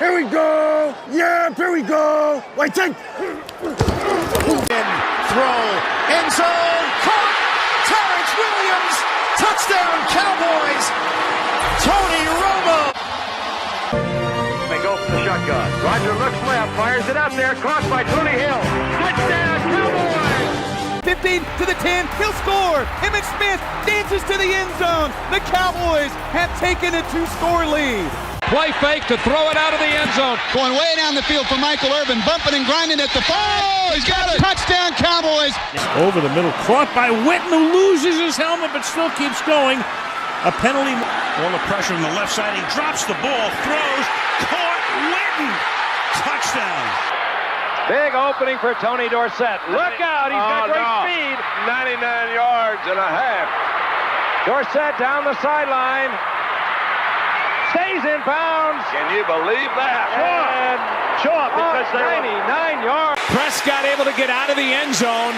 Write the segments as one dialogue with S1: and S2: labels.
S1: Here we go. Yeah, here we go. Wait, take.
S2: Throw. End zone. Caught. Terrence Williams. Touchdown, Cowboys. Tony Romo.
S3: They go for the shotgun. Roger looks left. Fires it out there. Caught by Tony Hill. Touchdown, Cowboys.
S4: 15 to the 10, he'll score. Emmitt Smith dances to the end zone. The Cowboys have taken a 2-score lead.
S5: Play fake to throw it out of the end zone.
S2: Going way down the field for Michael Irvin, bumping and grinding at the 5. Oh, he's got it. Touchdown, Cowboys.
S6: Over the middle, caught by Witten, who loses his helmet but still keeps going. A penalty. All the pressure on the left side. He drops the ball, throws, caught, Witten. Touchdown.
S3: Big opening for Tony Dorsett. Look out, he's got great speed.
S7: 99 yards and a half.
S3: Dorsett down the sideline. Stays in bounds.
S7: Can you believe that?
S3: And
S7: Short because they
S3: 99 yards.
S5: Prescott able to get out of the end zone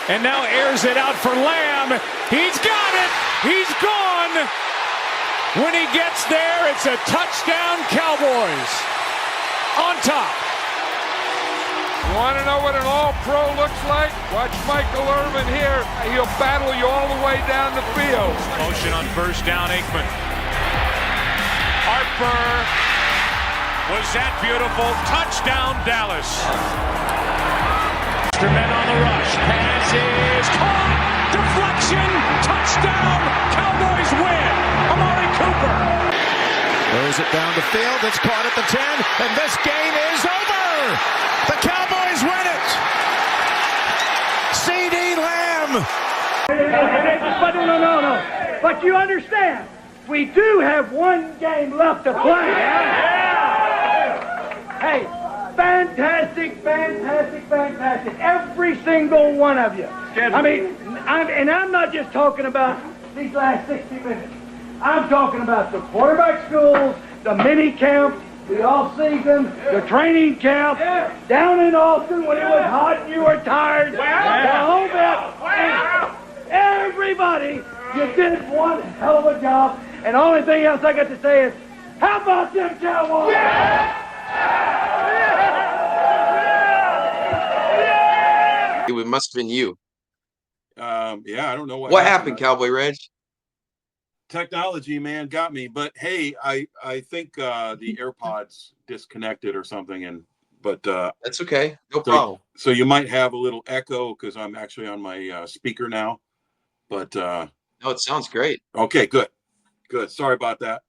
S5: and now airs it out for Lamb. He's got it. He's gone. When he gets there, it's a touchdown, Cowboys. On top.
S8: You want to know what an all-pro looks like? Watch Michael Irvin here. He'll battle you all the way down the field.
S5: Motion on first down, Aikman. Harper. Was that beautiful? Touchdown, Dallas. Men on the rush. Pass is caught. Deflection. Touchdown. Cowboys win. Amari Cooper.
S2: Throws it down the field. It's caught at the 10. And this game is over. The Cowboys win it. C.D. Lamb.
S9: But no. But you understand, we do have one game left to play. Hey, fantastic. Every single one of you. I mean, I'm not just talking about these last 60 minutes. I'm talking about the quarterback schools, the mini camp, the off-season, the training camp, down in Austin when it was hot and you were tired, the whole bit. Everybody, you did one hell of a job. And the only thing else I got to say is, how about them Cowboys?
S10: It must have been you.
S7: Yeah, I don't know
S10: what happened, Cowboy Reg.
S7: Technology, man, got me. But hey, I think the AirPods disconnected or something, but
S10: that's okay, no problem.
S7: So you might have a little echo because I'm actually on my speaker now. But
S10: no, it sounds great.
S7: Okay, good. Sorry about that.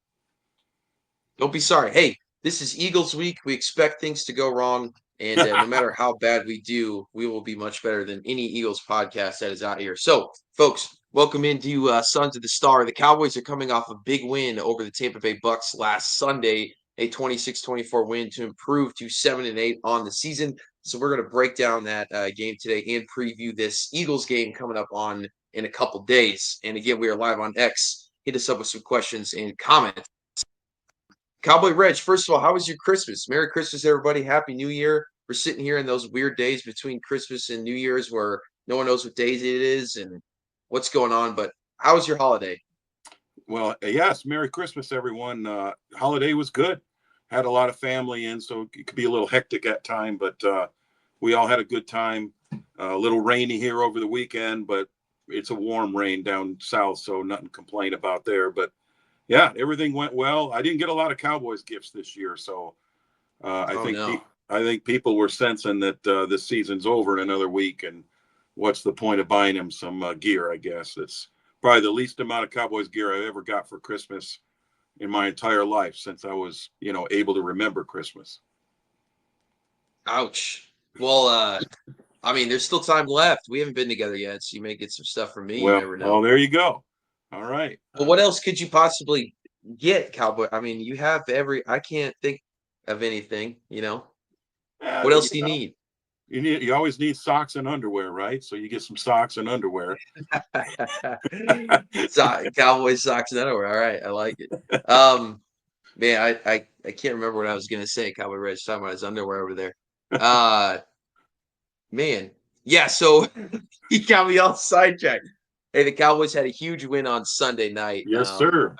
S10: Don't be sorry. Hey, this is Eagles week. We expect things to go wrong, and no matter how bad we do, we will be much better than any Eagles podcast that is out here. So, folks, welcome into Sons of the Star. The Cowboys are coming off a big win over the Tampa Bay Bucks last Sunday, a 26-24 win to improve to 7-8 on the season. So we're going to break down that game today and preview this Eagles game coming up in a couple days. And again, we are live on X. Hit us up with some questions and comments. Cowboy Reg, first of all, how was your Christmas? Merry Christmas, everybody. Happy New Year. We're sitting here in those weird days between Christmas and New Year's where no one knows what days it is and what's going on. But how was your holiday?
S7: Well, yes, Merry Christmas, everyone. Holiday was good. Had a lot of family in, so it could be a little hectic at time, but we all had a good time. A little rainy here over the weekend, but it's a warm rain down south, so nothing to complain about there. But yeah, everything went well. I didn't get a lot of Cowboys gifts this year, so I think people were sensing that this season's over in another week, and what's the point of buying them some gear? I guess it's probably the least amount of Cowboys gear I've ever got for Christmas in my entire life since I was, able to remember Christmas.
S10: Ouch. Well, I mean, there's still time left. We haven't been together yet, so you may get some stuff from me.
S7: Well,
S10: you never know.
S7: Oh, there you go. All right.
S10: Well, what else could you possibly get, Cowboy? I mean, you have I can't think of anything, What else do you need?
S7: You always need socks and underwear, right? So you get some socks and underwear.
S10: Cowboys socks and underwear. All right, I like it. Man, I can't remember what I was gonna say. Cowboy Reg talking about his underwear over there. Man, yeah. So he got me all sidetracked. Hey, the Cowboys had a huge win on Sunday night.
S7: Yes, sir.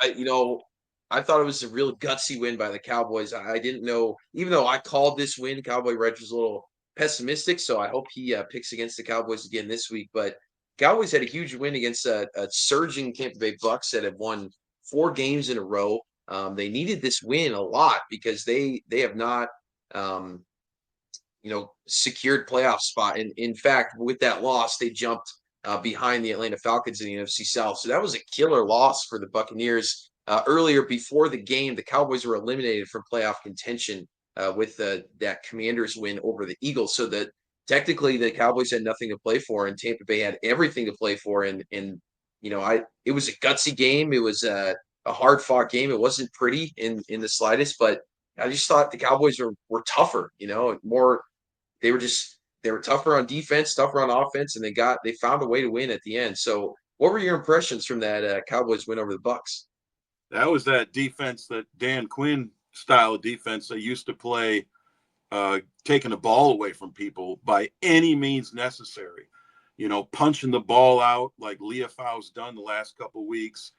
S10: I thought it was a real gutsy win by the Cowboys. I didn't know, even though I called this win, Cowboy Reg was a little pessimistic. So I hope he picks against the Cowboys again this week. But Cowboys had a huge win against a surging Tampa Bay Bucks that have won 4 games in a row. They needed this win a lot because they have not, um, secured playoff spot. And in fact, with that loss, they jumped behind the Atlanta Falcons in the NFC South. So that was a killer loss for the Buccaneers. Earlier before the game, the Cowboys were eliminated from playoff contention with that Commanders win over the Eagles. So that technically the Cowboys had nothing to play for, and Tampa Bay had everything to play for. And it was a gutsy game. It was a hard fought game. It wasn't pretty in the slightest, but I just thought the Cowboys were tougher. More they were tougher on defense, tougher on offense, and they found a way to win at the end. So, what were your impressions from that Cowboys win over the Bucks?
S7: That was that defense, that Dan Quinn style of defense they used to play, taking the ball away from people by any means necessary. Punching the ball out like Leofau's done the last couple of weeks.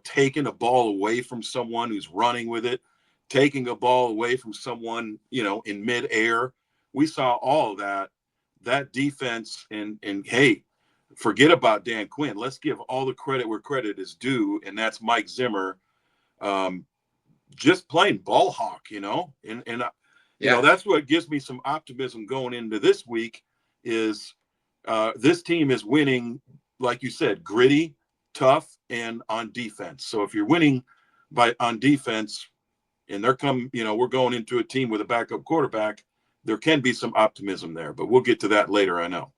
S7: Taking the ball away from someone who's running with it, taking a ball away from someone, in midair. We saw all of that defense, and hey, forget about Dan Quinn. Let's give all the credit where credit is due, and that's Mike Zimmer, just playing ball hawk, and that's what gives me some optimism going into this week. Is this team is winning, like you said, gritty, tough, and on defense. So if you're winning on defense, and we're going into a team with a backup quarterback, there can be some optimism there, but we'll get to that later, I know.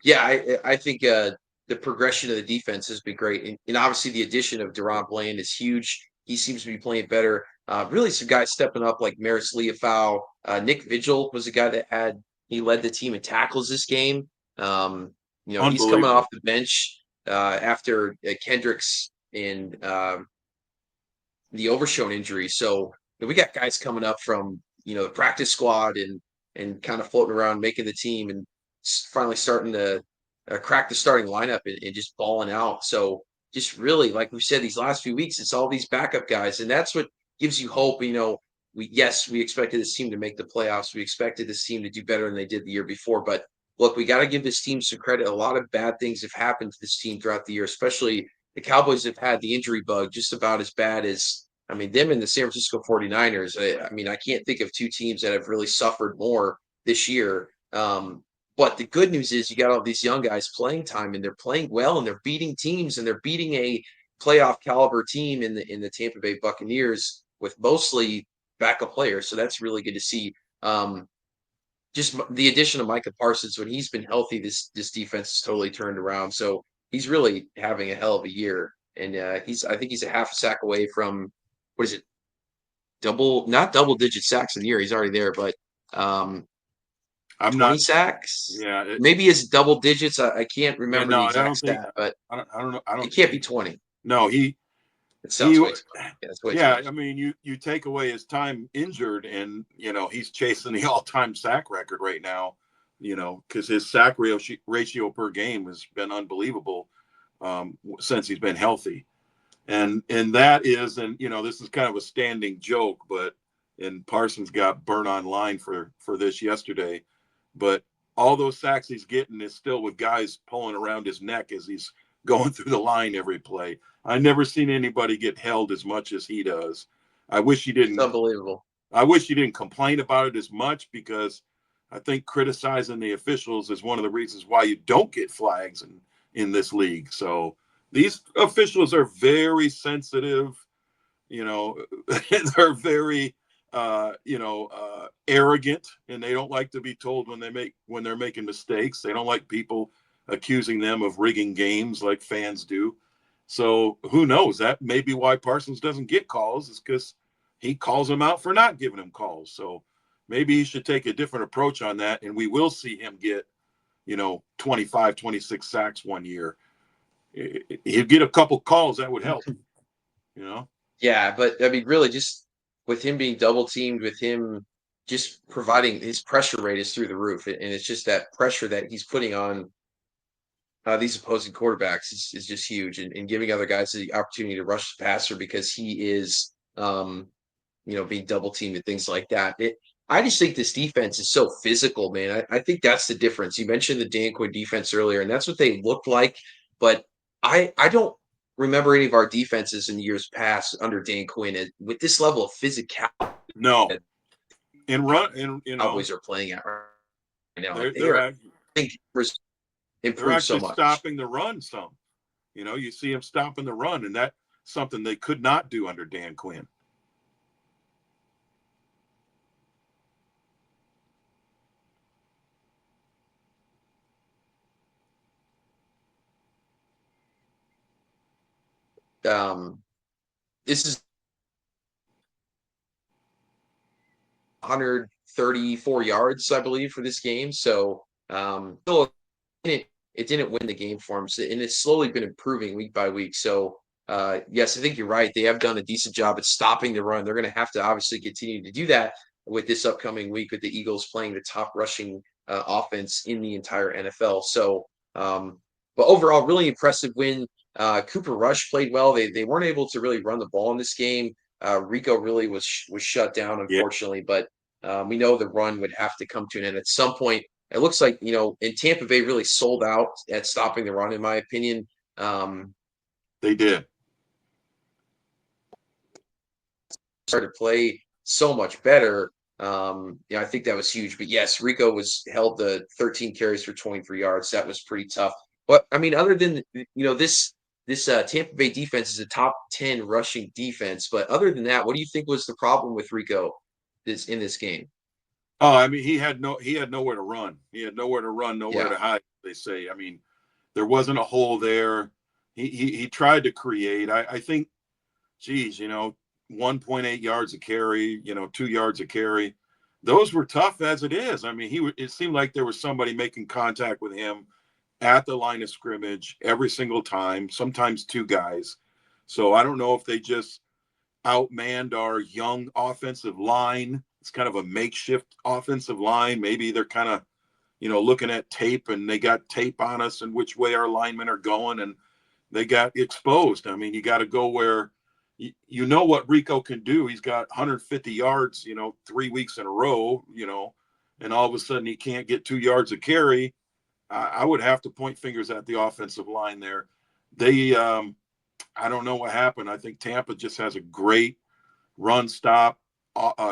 S10: Yeah, I think the progression of the defense has been great. And obviously the addition of Deron Bland is huge. He seems to be playing better. Really some guys stepping up like Maris Leofau. Nick Vigil was a guy that he led the team in tackles this game. He's coming off the bench after Kendricks and the Overshown injury. So we got guys coming up from the practice squad and kind of floating around, making the team, and finally starting to crack the starting lineup and just balling out. So just really, like we said, these last few weeks, it's all these backup guys, and that's what gives you hope. We expected this team to make the playoffs. We expected this team to do better than they did the year before. But look, we got to give this team some credit. A lot of bad things have happened to this team throughout the year, especially the Cowboys have had the injury bug just about as bad as, them and the San Francisco 49ers. I can't think of two teams that have really suffered more this year. But the good news is you got all these young guys playing time, and they're playing well, and they're beating teams, and they're beating a playoff caliber team in the Tampa Bay Buccaneers with mostly backup players. So that's really good to see. Just the addition of Micah Parsons, when he's been healthy, this defense is totally turned around. So he's really having a hell of a year, and I think he's a half a sack away from, what is it? Not double digit sacks in the year. He's already there, but 20 sacks.
S7: Yeah,
S10: maybe it's double digits. I can't remember
S7: the
S10: exact stat, but
S7: I don't know.
S10: It can't be 20.
S7: No,
S10: it sounds way too much.
S7: Yeah, you take away his time injured, and he's chasing the all-time sack record right now. Because his sack ratio per game has been unbelievable since he's been healthy. And that is, and this is kind of a standing joke, and Parsons got burnt online for this yesterday, but all those sacks he's getting is still with guys pulling around his neck as he's going through the line every play. I've never seen anybody get held as much as he does. I wish he didn't.
S10: It's unbelievable.
S7: I wish he didn't complain about it as much, because I think criticizing the officials is one of the reasons why you don't get flags in this league. So these officials are very sensitive, they're very, arrogant, and they don't like to be told when they're making mistakes. They don't like people accusing them of rigging games like fans do. So who knows? That may be why Parsons doesn't get calls, is because he calls them out for not giving him calls. So maybe he should take a different approach on that, and we will see him get, 25, 26 sacks one year. He'd get a couple calls, that would help,
S10: Yeah, but really just with him being double teamed, with him just providing, his pressure rate is through the roof. And it's just that pressure that he's putting on these opposing quarterbacks is just huge, and giving other guys the opportunity to rush the passer because he is, being double teamed and things like that. I just think this defense is so physical, man. I think that's the difference. You mentioned the Dan Quinn defense earlier, and that's what they looked like. But I don't remember any of our defenses in years past under Dan Quinn with this level of physicality.
S7: No,
S10: That
S7: and run and
S10: Cowboys are playing at right now. Like
S7: they're
S10: I think
S7: they're
S10: improved so
S7: actually
S10: much.
S7: stopping the run some. You see them stopping the run, and that's something they could not do under Dan Quinn.
S10: This is 134 yards, I believe, for this game. So still, it didn't win the game for him, and it's slowly been improving week by week. So yes, I think you're right. They have done a decent job at stopping the run. They're going to have to obviously continue to do that with this upcoming week with the Eagles playing the top rushing offense in the entire NFL. So, but overall, really impressive win. Cooper Rush played well. They weren't able to really run the ball in this game. Rico really was shut down, unfortunately, but we know the run would have to come to an end at some point. It looks like, and Tampa Bay really sold out at stopping the run, in my opinion.
S7: They did.
S10: Started to play so much better. I think that was huge. But yes, Rico held the 13 carries for 23 yards. That was pretty tough. But I mean, other than this Tampa Bay defense is a top 10 rushing defense. But other than that, what do you think was the problem with Rico in this game?
S7: Oh, I mean, he had nowhere to run. He had nowhere to run, nowhere to hide. They say. I mean, there wasn't a hole there. He tried to create. I think, geez, 1.8 yards a carry, 2 yards a carry. Those were tough as it is. I mean, it seemed like there was somebody making contact with him at the line of scrimmage every single time, sometimes two guys. So I don't know if they just outmanned our young offensive line. It's kind of a makeshift offensive line. Maybe they're kind of, looking at tape and they got tape on us and which way our linemen are going, and they got exposed. I mean, you got to go where you know what Rico can do. He's got 150 yards, 3 weeks in a row, and all of a sudden he can't get 2 yards a carry. I would have to point fingers at the offensive line there. They, I don't know what happened. I think Tampa just has a great run stop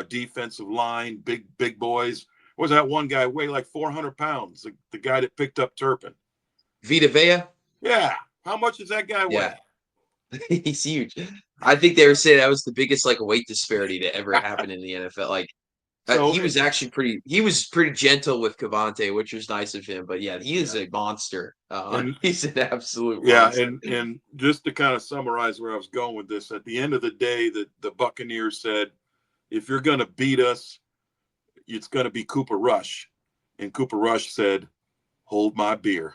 S7: defensive line, big boys. What was that one guy weighed like 400 pounds? The guy that picked up Turpin.
S10: Vita Vea?
S7: Yeah. How much does that guy weigh?
S10: He's huge. I think they were saying that was the biggest weight disparity to ever happen in the NFL. He was actually pretty gentle with Cavante, which was nice of him. But yeah, he is a monster. He's an absolute monster.
S7: And just to kind of summarize where I was going with this, at the end of the day, the Buccaneers said, if you're going to beat us, it's going to be Cooper Rush. And Cooper Rush said, hold my beer.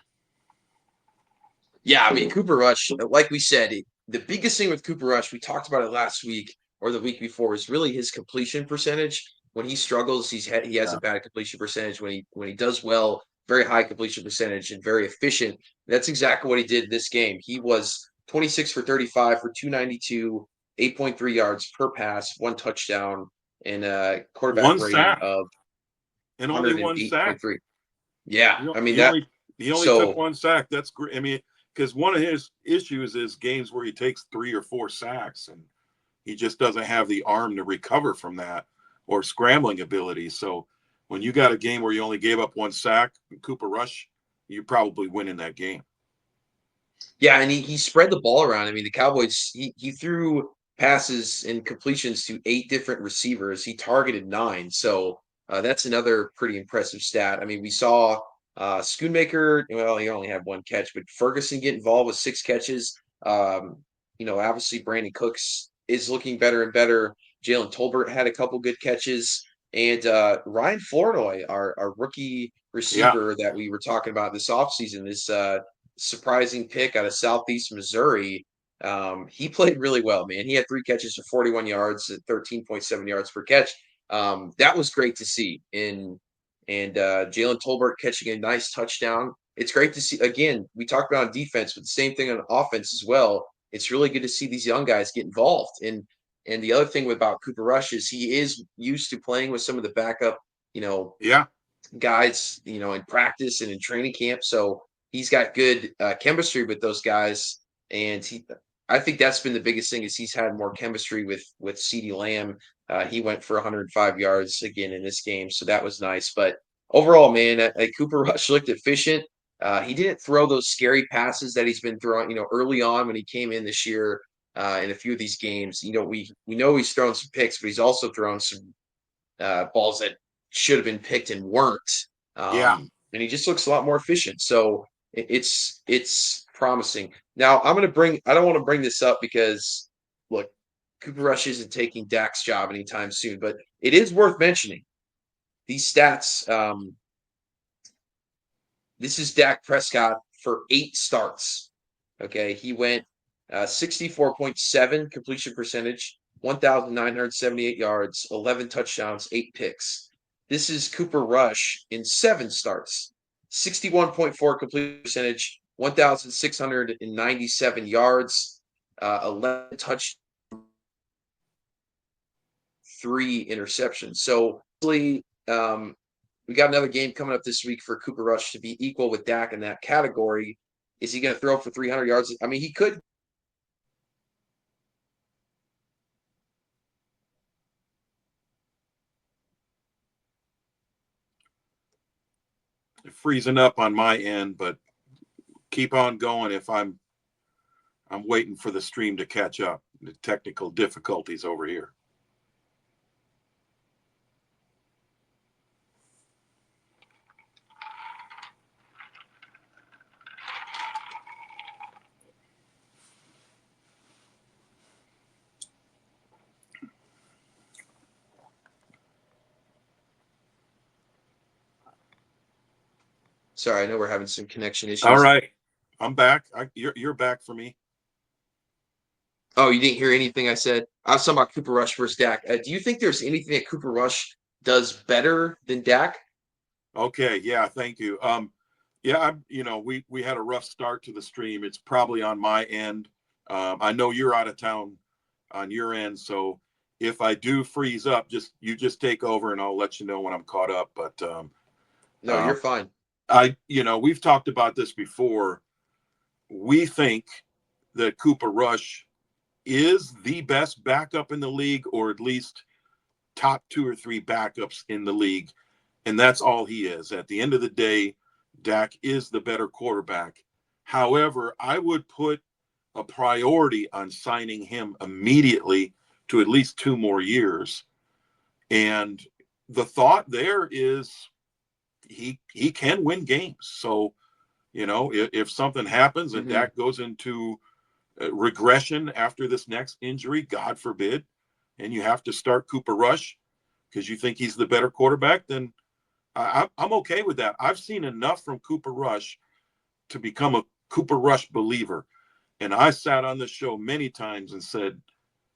S10: Yeah, I mean, Cooper Rush, like we said, the biggest thing with Cooper Rush, we talked about it last week or the week before, is really his completion percentage. When he struggles, he has a bad completion percentage. When he does well, very high completion percentage and very efficient. That's exactly what he did this game. He was 26 for 35 for 292, 8.3 yards per pass, 1 touchdown, and a quarterback rating of
S7: and only 1 sack.
S10: Yeah, I mean
S7: he only took 1 sack. That's great. I mean, because one of his issues is games where he takes 3 or 4 sacks, and he just doesn't have the arm to recover from that or scrambling ability. So when you got a game where you only gave up 1 sack, Cooper Rush, you probably win in that game.
S10: Yeah, and he spread the ball around. I mean, the Cowboys, he threw passes and completions to 8 different receivers. He targeted 9. So that's another pretty impressive stat. I mean, we saw Schoonmaker, well, he only had 1 catch, but Ferguson get involved with 6 catches. Obviously Brandon Cooks is looking better and better. Jalen Tolbert had a couple good catches. And Ryan Flournoy, our rookie receiver that we were talking about this offseason, this surprising pick out of Southeast Missouri, he played really well, man. He had 3 catches for 41 yards at 13.7 yards per catch. That was great to see. And Jalen Tolbert catching a nice touchdown it's great to see. Again, we talked about on defense, but the same thing on offense as well. It's really good to see these young guys get involved. And the other thing about Cooper Rush is he is used to playing with some of the backup,
S7: Yeah.
S10: guys, in practice and in training camp. So he's got good chemistry with those guys, and I think that's been the biggest thing is he's had more chemistry with CeeDee Lamb. He went for 105 yards again in this game, so that was nice. But overall, man, Cooper Rush looked efficient. He didn't throw those scary passes that he's been throwing, early on when he came in this year in a few of these games. We know he's thrown some picks, but he's also thrown some balls that should have been picked and weren't.
S7: Yeah.
S10: And he just looks a lot more efficient. So it's promising. Now I don't want to bring this up because look, Cooper Rush isn't taking Dak's job anytime soon, but it is worth mentioning these stats. This is Dak Prescott for 8 starts. Okay, he went 64.7 completion percentage, 1,978 yards, 11 touchdowns, 8 picks. This is Cooper Rush in 7 starts, 61.4 completion percentage, 1,697 yards, 11 touchdowns, 3 interceptions. So, we got another game coming up this week for Cooper Rush to be equal with Dak in that category. Is he going to throw for 300 yards? I mean, he could.
S7: Freezing up on my end, but keep on going if I'm waiting for the stream to catch up. The technical difficulties over here.
S10: Sorry, I know we're having some connection issues.
S7: All right, I'm back. You're back for me.
S10: Oh, you didn't hear anything I said? I was talking about Cooper Rush versus Dak. Do you think there's anything that Cooper Rush does better than Dak?
S7: Okay, yeah, thank you. Yeah, we had a rough start to the stream. It's probably on my end. I know you're out of town on your end, so if I do freeze up, you just take over and I'll let you know when I'm caught up. But
S10: no, you're fine.
S7: We've talked about this before. We think that Cooper Rush is the best backup in the league, or at least top 2 or 3 backups in the league. And that's all he is. At the end of the day, Dak is the better quarterback. However, I would put a priority on signing him immediately to at least 2 more years. And the thought there is he can win games. So, if something happens and Dak goes into regression after this next injury, God forbid, and you have to start Cooper Rush because you think he's the better quarterback, then I'm okay with that. I've seen enough from Cooper Rush to become a Cooper Rush believer. And I sat on the show many times and said,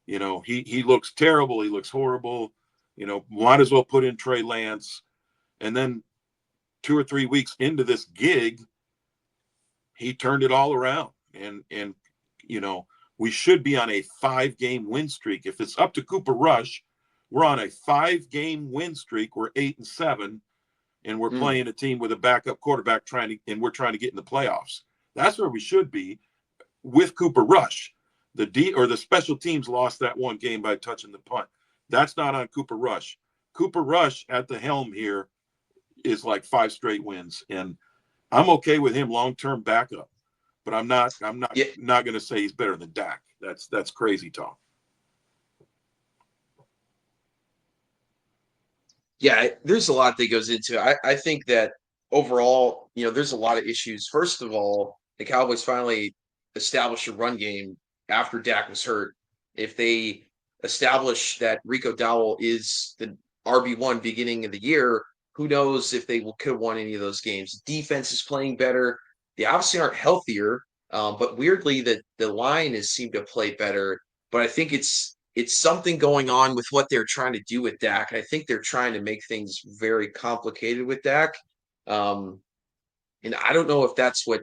S7: he looks terrible. He looks horrible. Might as well put in Trey Lance. And then 2 or 3 weeks into this gig, he turned it all around. And we should be on a 5-game win streak. If it's up to Cooper Rush, we're on a 5-game win streak. We're 8-7, and we're playing a team with a backup quarterback and we're trying to get in the playoffs. That's where we should be with Cooper Rush. The special teams lost that one game by touching the punt. That's not on Cooper Rush. Cooper Rush at the helm here is like 5 straight wins, and I'm okay with him long-term backup. But I'm not going to say he's better than Dak. That's crazy talk.
S10: Yeah, there's a lot that goes into it. I think that overall, there's a lot of issues. First of all, the Cowboys finally established a run game after Dak was hurt. If they establish that Rico Dowell is the RB1 beginning of the year, who knows if they could have won any of those games. Defense is playing better. They obviously aren't healthier, but weirdly, the line has seemed to play better. But I think it's something going on with what they're trying to do with Dak. I think they're trying to make things very complicated with Dak. And I don't know if that's what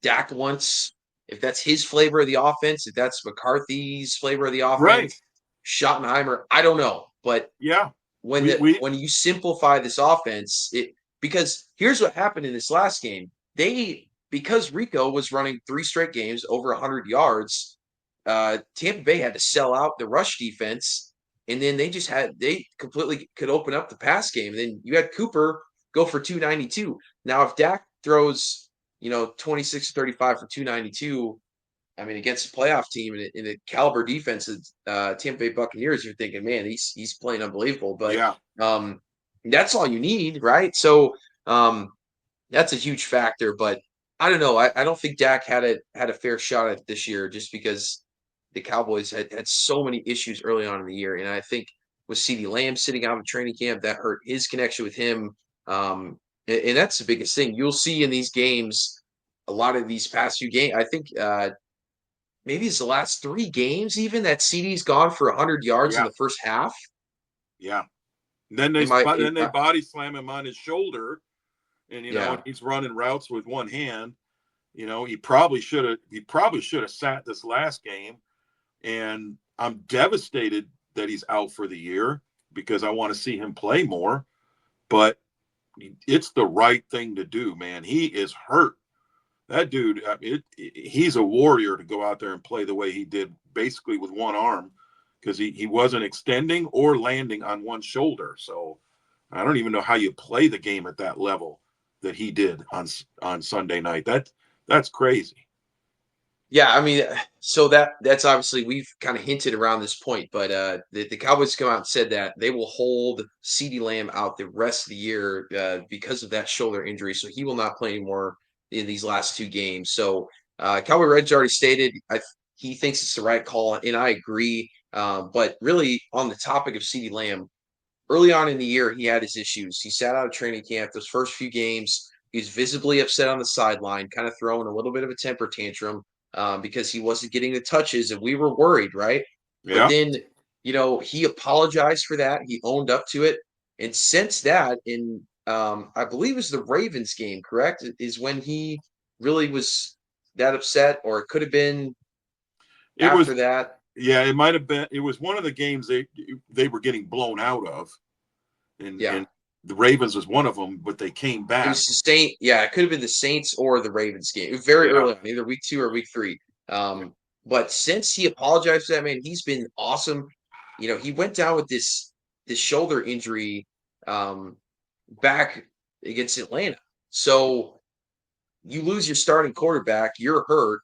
S10: Dak wants, if that's his flavor of the offense, if that's McCarthy's flavor of the
S7: Right.
S10: offense, Schottenheimer, I don't know. But
S7: Yeah.
S10: when you simplify this offense, because here's what happened in this last game. Because Rico was running 3 straight games over 100 yards, Tampa Bay had to sell out the rush defense, and then they completely could open up the pass game. And then you had Cooper go for 292. Now, if Dak throws, 26 35 for 292, I mean, against a playoff team in the caliber defense of Tampa Bay Buccaneers, you're thinking, man, he's playing unbelievable. But
S7: Yeah.
S10: that's all you need, right? So that's a huge factor. But I don't know. I don't think Dak had a fair shot at it this year, just because the Cowboys had so many issues early on in the year, and I think with CeeDee Lamb sitting out of training camp, that hurt his connection with him. And that's the biggest thing you'll see in these games. A lot of these past few games, I think. Maybe it's the last 3 games even that CeeDee's gone for 100 yards in
S7: Yeah.
S10: the first half.
S7: Yeah. Then they body slam him on his shoulder, and and he's running routes with one hand. He probably should have sat this last game, and I'm devastated that he's out for the year because I want to see him play more. But it's the right thing to do, man. He is hurt. That dude, he's a warrior to go out there and play the way he did, basically with one arm, because he wasn't extending or landing on one shoulder. So I don't even know how you play the game at that level that he did on Sunday night. That's crazy.
S10: Yeah, I mean, so that's obviously we've kind of hinted around this point, but the Cowboys come out and said that they will hold CeeDee Lamb out the rest of the year because of that shoulder injury, so he will not play anymore in these last 2 games. So Cowboy Red's already stated he thinks it's the right call, and I agree. But really, on the topic of CeeDee Lamb, early on in the year, he had his issues. He sat out of training camp those first few games. He was visibly upset on the sideline, kind of throwing a little bit of a temper tantrum because he wasn't getting the touches, and we were worried, right?
S7: Yeah.
S10: But then, he apologized for that. He owned up to it. And since that, I believe it was the Ravens game, correct? Is when he really was that upset, or it could have been after that.
S7: Yeah, it might have been. It was one of the games they were getting blown out of, and the Ravens was one of them, but they came back.
S10: It was the Saint. Yeah, it could have been the Saints or the Ravens game. It was very early on, either week 2 or week 3. But since he apologized for that, man, he's been awesome. He went down with this shoulder injury back against Atlanta. So you lose your starting quarterback, you're hurt,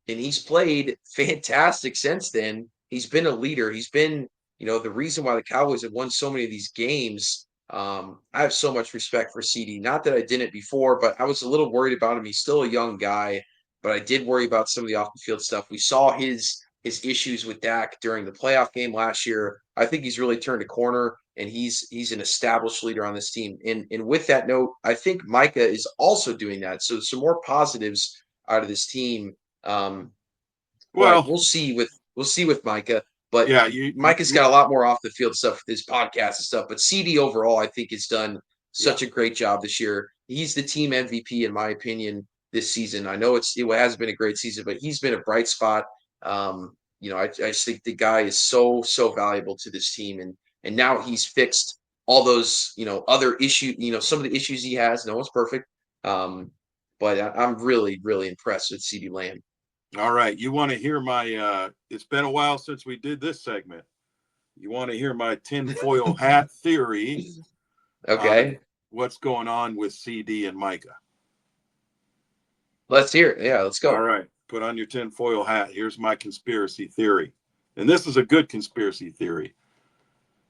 S10: and he's played fantastic since then. He's been a leader. He's been, the reason why the Cowboys have won so many of these games. I have so much respect for CeeDee. Not that I didn't before, but I was a little worried about him. He's still a young guy, but I did worry about some of the off the field stuff. We saw his issues with Dak during the playoff game last year. I think he's really turned a corner, and he's an established leader on this team. And with that note, I think Micah is also doing that. So some more positives out of this team. Well, we'll see with Micah. But
S7: yeah,
S10: Micah's got a lot more off the field stuff with his podcast and stuff. But CeeDee overall, I think, has done such a great job this year. He's the team MVP, in my opinion, this season. I know it hasn't been a great season, but he's been a bright spot. I just think the guy is so valuable to this team, and now he's fixed all those other issues. Some of the issues he has. No one's perfect, but I'm really impressed with CeeDee Lamb.
S7: All right. You want to hear my it's been a while since we did this segment. You want to hear my tinfoil hat theory?
S10: Okay.
S7: What's going on with CeeDee and Micah?
S10: Let's hear it. Yeah, let's go.
S7: All right. Put on your tinfoil hat. Here's my conspiracy theory. And this is a good conspiracy theory.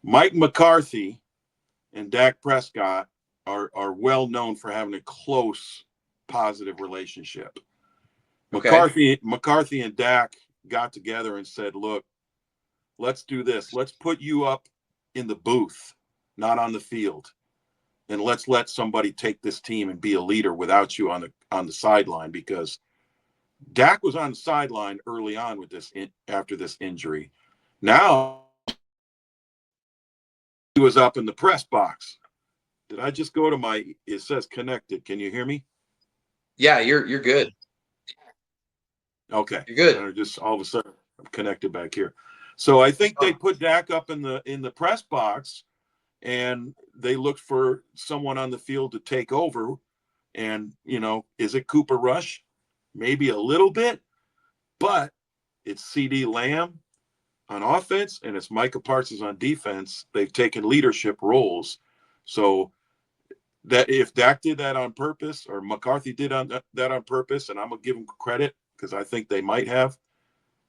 S7: Mike McCarthy and Dak Prescott are well known for having a close, positive relationship.
S10: Okay.
S7: McCarthy and Dak got together and said, look, let's do this. Let's put you up in the booth, not on the field. And let's let somebody take this team and be a leader without you on the sideline, because Dak was on the sideline early on with after this injury. Now he was up in the press box. Did I just go to it says connected. Can you hear me?
S10: Yeah, you're good.
S7: Okay.
S10: You're good.
S7: Just all of a sudden I'm connected back here. So I think they
S10: Oh,
S7: put Dak up in the press box and they looked for someone on the field to take over. And, is it Cooper Rush? Maybe a little bit, but it's CD Lamb on offense and it's Micah Parsons on defense. They've taken leadership roles. So that if Dak did that on purpose or McCarthy did that on purpose, and I'm going to give them credit because I think they might have,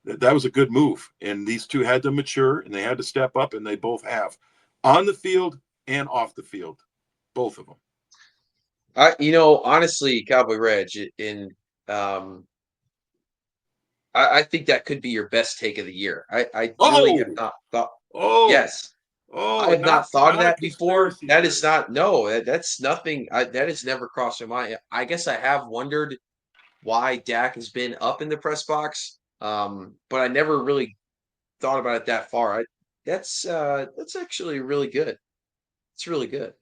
S7: that was a good move. And these two had to mature and they had to step up, and they both have on the field and off the field, both of them.
S10: honestly, Cowboy Reg, um, I think that could be your best take of the year. I really have
S7: Oh,
S10: not thought.
S7: oh,
S10: Yes, I
S7: oh,
S10: have not
S7: not
S10: thought of
S7: a
S10: that before.
S7: conspiracy
S10: That is
S7: theory.
S10: not no. That's nothing. That has never crossed my mind. I guess I have wondered why Dak has been up in the press box, but I never really thought about it that far. That's actually really good. It's really good.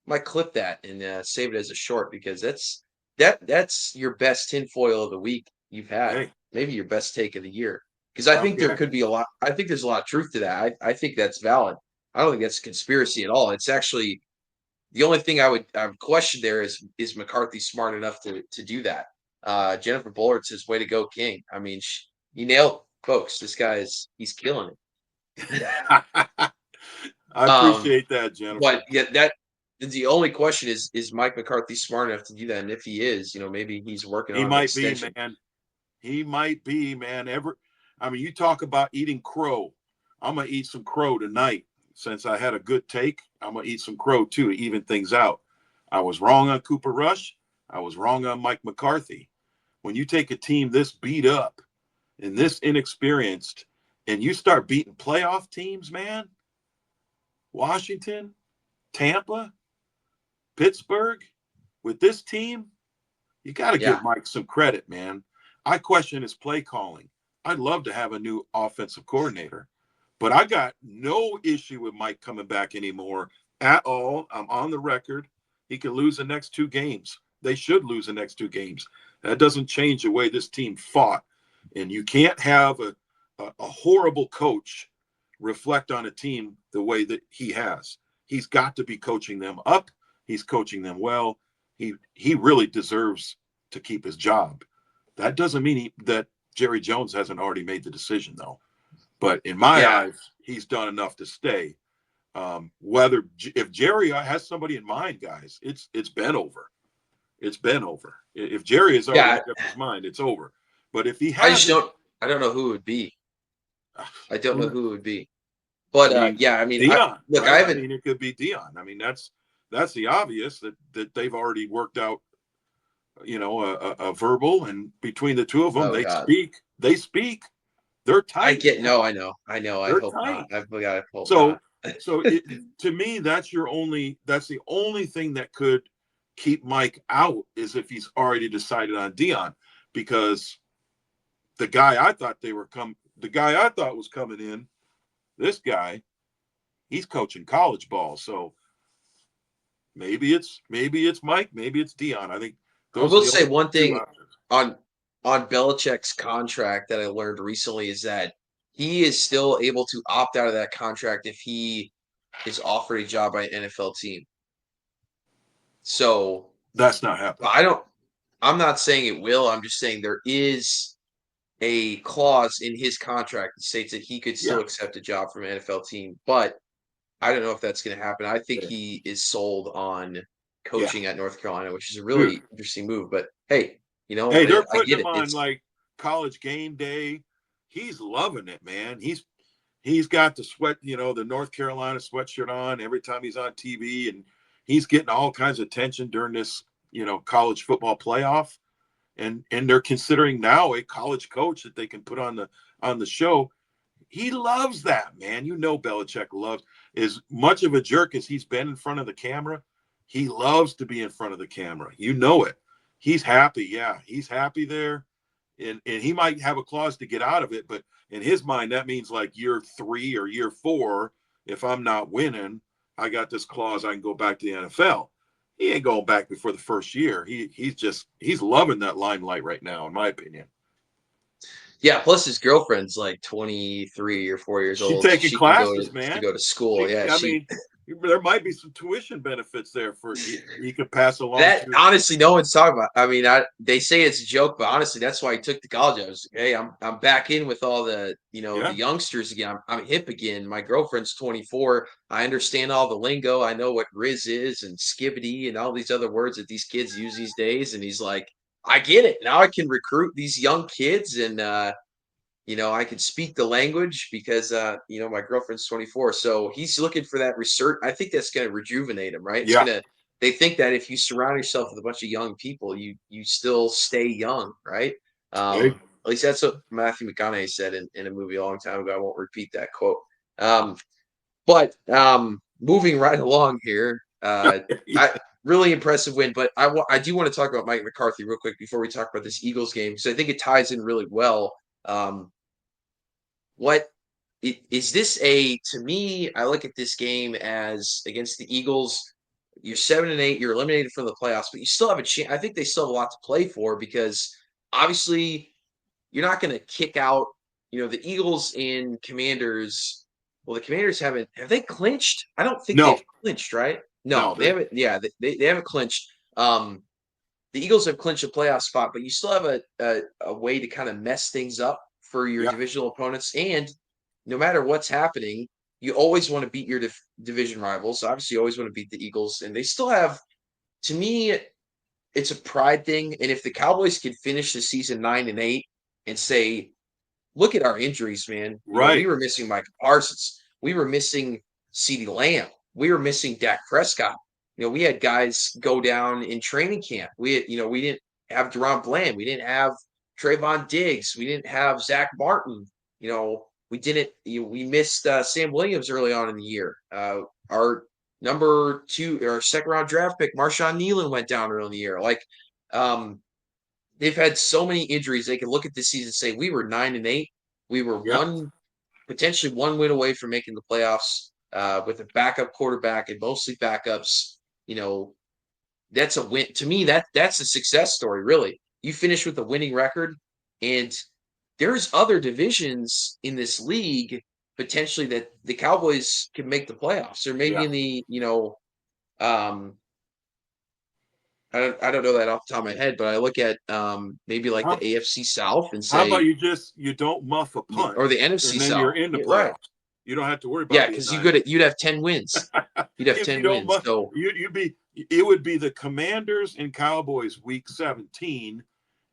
S10: Might clip that and save it as a short because that's your best tinfoil of the week you've had.
S7: Hey,
S10: Maybe your best take of the year. Because I think there
S7: okay.
S10: could be a lot. I think there's a lot of truth to that. I think that's valid. I don't think that's a conspiracy at all. It's actually the only thing I would question there is McCarthy smart enough to do that. Jennifer Bullard says, "Way to go, King." I mean, he nailed it, folks. This guy he's killing it.
S7: I
S10: um,
S7: appreciate that, Jennifer.
S10: but yeah, that the only question is Mike McCarthy smart enough to do that? And if he is, maybe he's working
S7: He
S10: on an
S7: might be,
S10: extension.
S7: man. He might be, man. You talk about eating crow. I'm gonna eat some crow tonight. Since I had a good take, I'm gonna eat some crow too to even things out. I was wrong on Cooper Rush. I was wrong on Mike McCarthy. When you take a team this beat up and this inexperienced, and you start beating playoff teams, man, Washington, Tampa, Pittsburgh, with this team, you got to
S10: Yeah,
S7: give Mike some credit, man. I question his play calling. I'd love to have a new offensive coordinator, but I got no issue with Mike coming back anymore at all. I'm on the record. He could lose the next two games. They should lose the next two games. That doesn't change the way this team fought. And you can't have a horrible coach reflect on a team the way that he has. He's got to be coaching them up. He's coaching them well. He really deserves to keep his job. That doesn't mean that Jerry Jones hasn't already made the decision, though. But in my
S10: yeah.
S7: eyes, he's done enough to stay. If Jerry has somebody in mind, guys, it's been over. It's been over. If Jerry has already
S10: Yeah,
S7: made up his mind, it's over. But if he
S10: I just
S7: hasn't,
S10: don't know who it would be. I don't know
S7: who
S10: who it would be. But
S7: I mean,
S10: yeah, I mean,
S7: Dion,
S10: look, I
S7: right? I
S10: haven't.
S7: mean, it could be Dion. I mean, that's the obvious that they've already worked out. A verbal, and between the two of them,
S10: Oh
S7: they
S10: God,
S7: speak. They speak. They're
S10: I
S7: tight,
S10: get.
S7: man.
S10: No, I know. I
S7: They're
S10: hope not.
S7: tight.
S10: I hope
S7: So,
S10: not.
S7: to me, that's the only thing that could keep Mike out is if he's already decided on Dion, because the guy I thought was coming in, this guy, he's coaching college ball. So maybe it's Mike, maybe it's Dion. I think
S10: I
S7: those are
S10: will
S7: the
S10: say
S7: only
S10: one
S7: two
S10: thing
S7: options.
S10: on Belichick's contract that I learned recently is that he is still able to opt out of that contract if he is offered a job by an NFL team. So
S7: That's not happening.
S10: I'm not saying it will. I'm just saying there is a clause in his contract that states that he could still
S7: Yeah.
S10: accept a job from an NFL team, but I don't know if that's going to happen. I think
S7: Yeah.
S10: he is sold on
S7: Yeah.
S10: coaching at North Carolina, which is a
S7: Dude.
S10: really interesting move. But hey,
S7: Hey, they're
S10: I
S7: putting
S10: get
S7: him
S10: it.
S7: on
S10: It's
S7: like college game day. He's loving it, man. He's got the the North Carolina sweatshirt on every time he's on TV, and he's getting all kinds of attention during this, college football playoff. And they're considering now a college coach that they can put on the show. He loves that, man. Belichick loves, as much of a jerk as he's been in front of the camera. He loves to be in front of the camera. It. He's happy. Yeah, he's happy there. And he might have a clause to get out of it, but in his mind, that means like year 3 or year 4. If I'm not winning, I got this clause. I can go back to the NFL. he ain't going back before the first year. He's loving that limelight right now, in my opinion.
S10: Yeah, plus his girlfriend's like 23 or 4 years
S7: She
S10: old.
S7: taking
S10: She can
S7: classes, man.
S10: go to school.
S7: I mean, there might be some tuition benefits there for he could pass along.
S10: That honestly, no one's talking about. I mean, they say it's a joke, but honestly, that's why he took to college. I was like, hey, I'm back in with all the the youngsters again. I'm hip again. My girlfriend's 24. I understand all the lingo. I know what Riz is and skibbity and all these other words that these kids use these days. And he's like, I get it. Now I can recruit these young kids and I can speak the language because my girlfriend's 24. So he's looking for that research. I think that's going to rejuvenate him, right? They think that if you surround yourself with a bunch of young people, you still stay young, right? At least that's what Matthew McConaughey said in a movie a long time ago. I won't repeat that quote. But moving right along here, really impressive win. But I do want to talk about Mike McCarthy real quick before we talk about this Eagles game. So I think it ties in really well. What is this to me, I look at this game as against the Eagles, you're 7-8, you're eliminated from the playoffs, but you still have a chance. I think they still have a lot to play for because obviously you're not going to kick out, the Eagles and Commanders. Well, the Commanders have they clinched? I don't think they've clinched, right? No, they haven't. Yeah, they haven't clinched. The Eagles have clinched a playoff spot, but you still have a way to kind of mess things up for your divisional opponents. And no matter what's happening, you always want to beat your division rivals. Obviously, you always want to beat the Eagles. And they still have, to me, it's a pride thing. And if the Cowboys could finish the season 9-8 and say, look at our injuries, man. We were missing Micah Parsons. We were missing CeeDee Lamb. We were missing Dak Prescott. We had guys go down in training camp. We didn't have Deron Bland. We didn't have Trayvon Diggs. We didn't have Zach Martin. We didn't. We missed Sam Williams early on in the year. Our number 2 or second round draft pick, Marshawn Nealon, went down early in the year. They've had so many injuries. They can look at this season and say we were 9-8. We were potentially one win away from making the playoffs with a backup quarterback and mostly backups. That's a win. To me, that's a success story, really. You finish with a winning record, and there's other divisions in this league potentially that the Cowboys can make the playoffs, or maybe in the, I don't know that off the top of my head, but I look at maybe like the AFC South and say,
S7: how about you don't muff a punt,
S10: or the NFC
S7: and then
S10: South,
S7: you're in the playoffs.
S10: Right.
S7: You don't have to worry about.
S10: Yeah, because you'd have 10 wins. You'd have 10 wins. So
S7: it would be the Commanders and Cowboys week 17,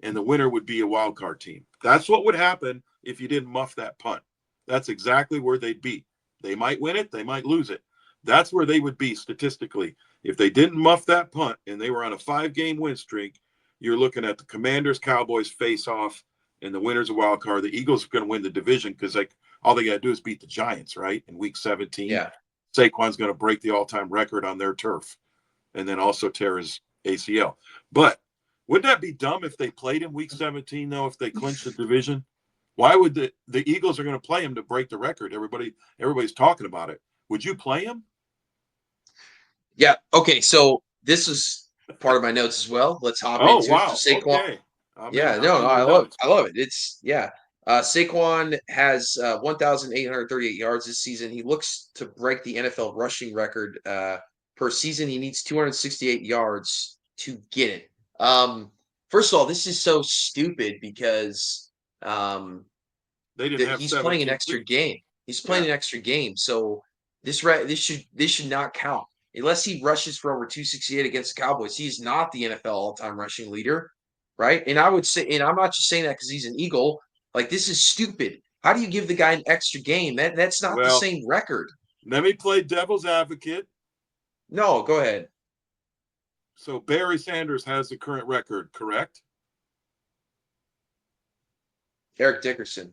S7: and the winner would be a wild card team. That's what would happen if you didn't muff that punt. That's exactly where they'd be. They might win it, they might lose it. That's where they would be statistically. If they didn't muff that punt and they were on a 5-game win streak, you're looking at the Commanders, Cowboys face off, and the winner's a wild card. The Eagles are going to win the division because all they got to do is beat the Giants, right? In week 17.
S10: Yeah.
S7: Saquon's going to break the all-time record on their turf and then also tear his ACL. But wouldn't that be dumb if they played in week 17, though, if they clinched the division? Why would the Eagles are going to play him to break the record? Everybody's talking about it. Would you play him?
S10: Yeah. Okay. So this is part of my notes as well. Let's hop into Saquon.
S7: Okay.
S10: I love it. It's Saquon has 1,838 yards this season. He looks to break the NFL rushing record per season. He needs 268 yards to get it. First of all, this is so stupid because he's playing an extra game. He's playing an extra game, so this should not count unless he rushes for over 268 against the Cowboys. He is not the NFL all-time rushing leader, right? And I would say, and I'm not just saying that because he's an Eagle. Like, this is stupid. How do you give the guy an extra game? That's not the same record.
S7: Let me play devil's advocate.
S10: No, go ahead.
S7: So Barry Sanders has the current record, correct?
S10: Eric Dickerson.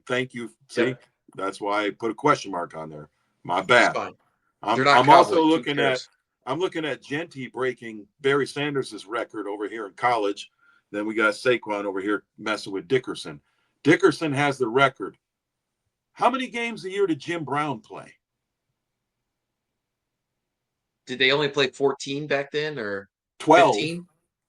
S7: Thank you. See, that's why I put a question mark on there. My bad.
S10: I'm
S7: also looking at Genty breaking Barry Sanders' record over here in college. Then we got Saquon over here messing with Dickerson. Dickerson has the record. How many games a year did Jim Brown play?
S10: Did they only play 14 back then, or
S7: 12.
S10: 15?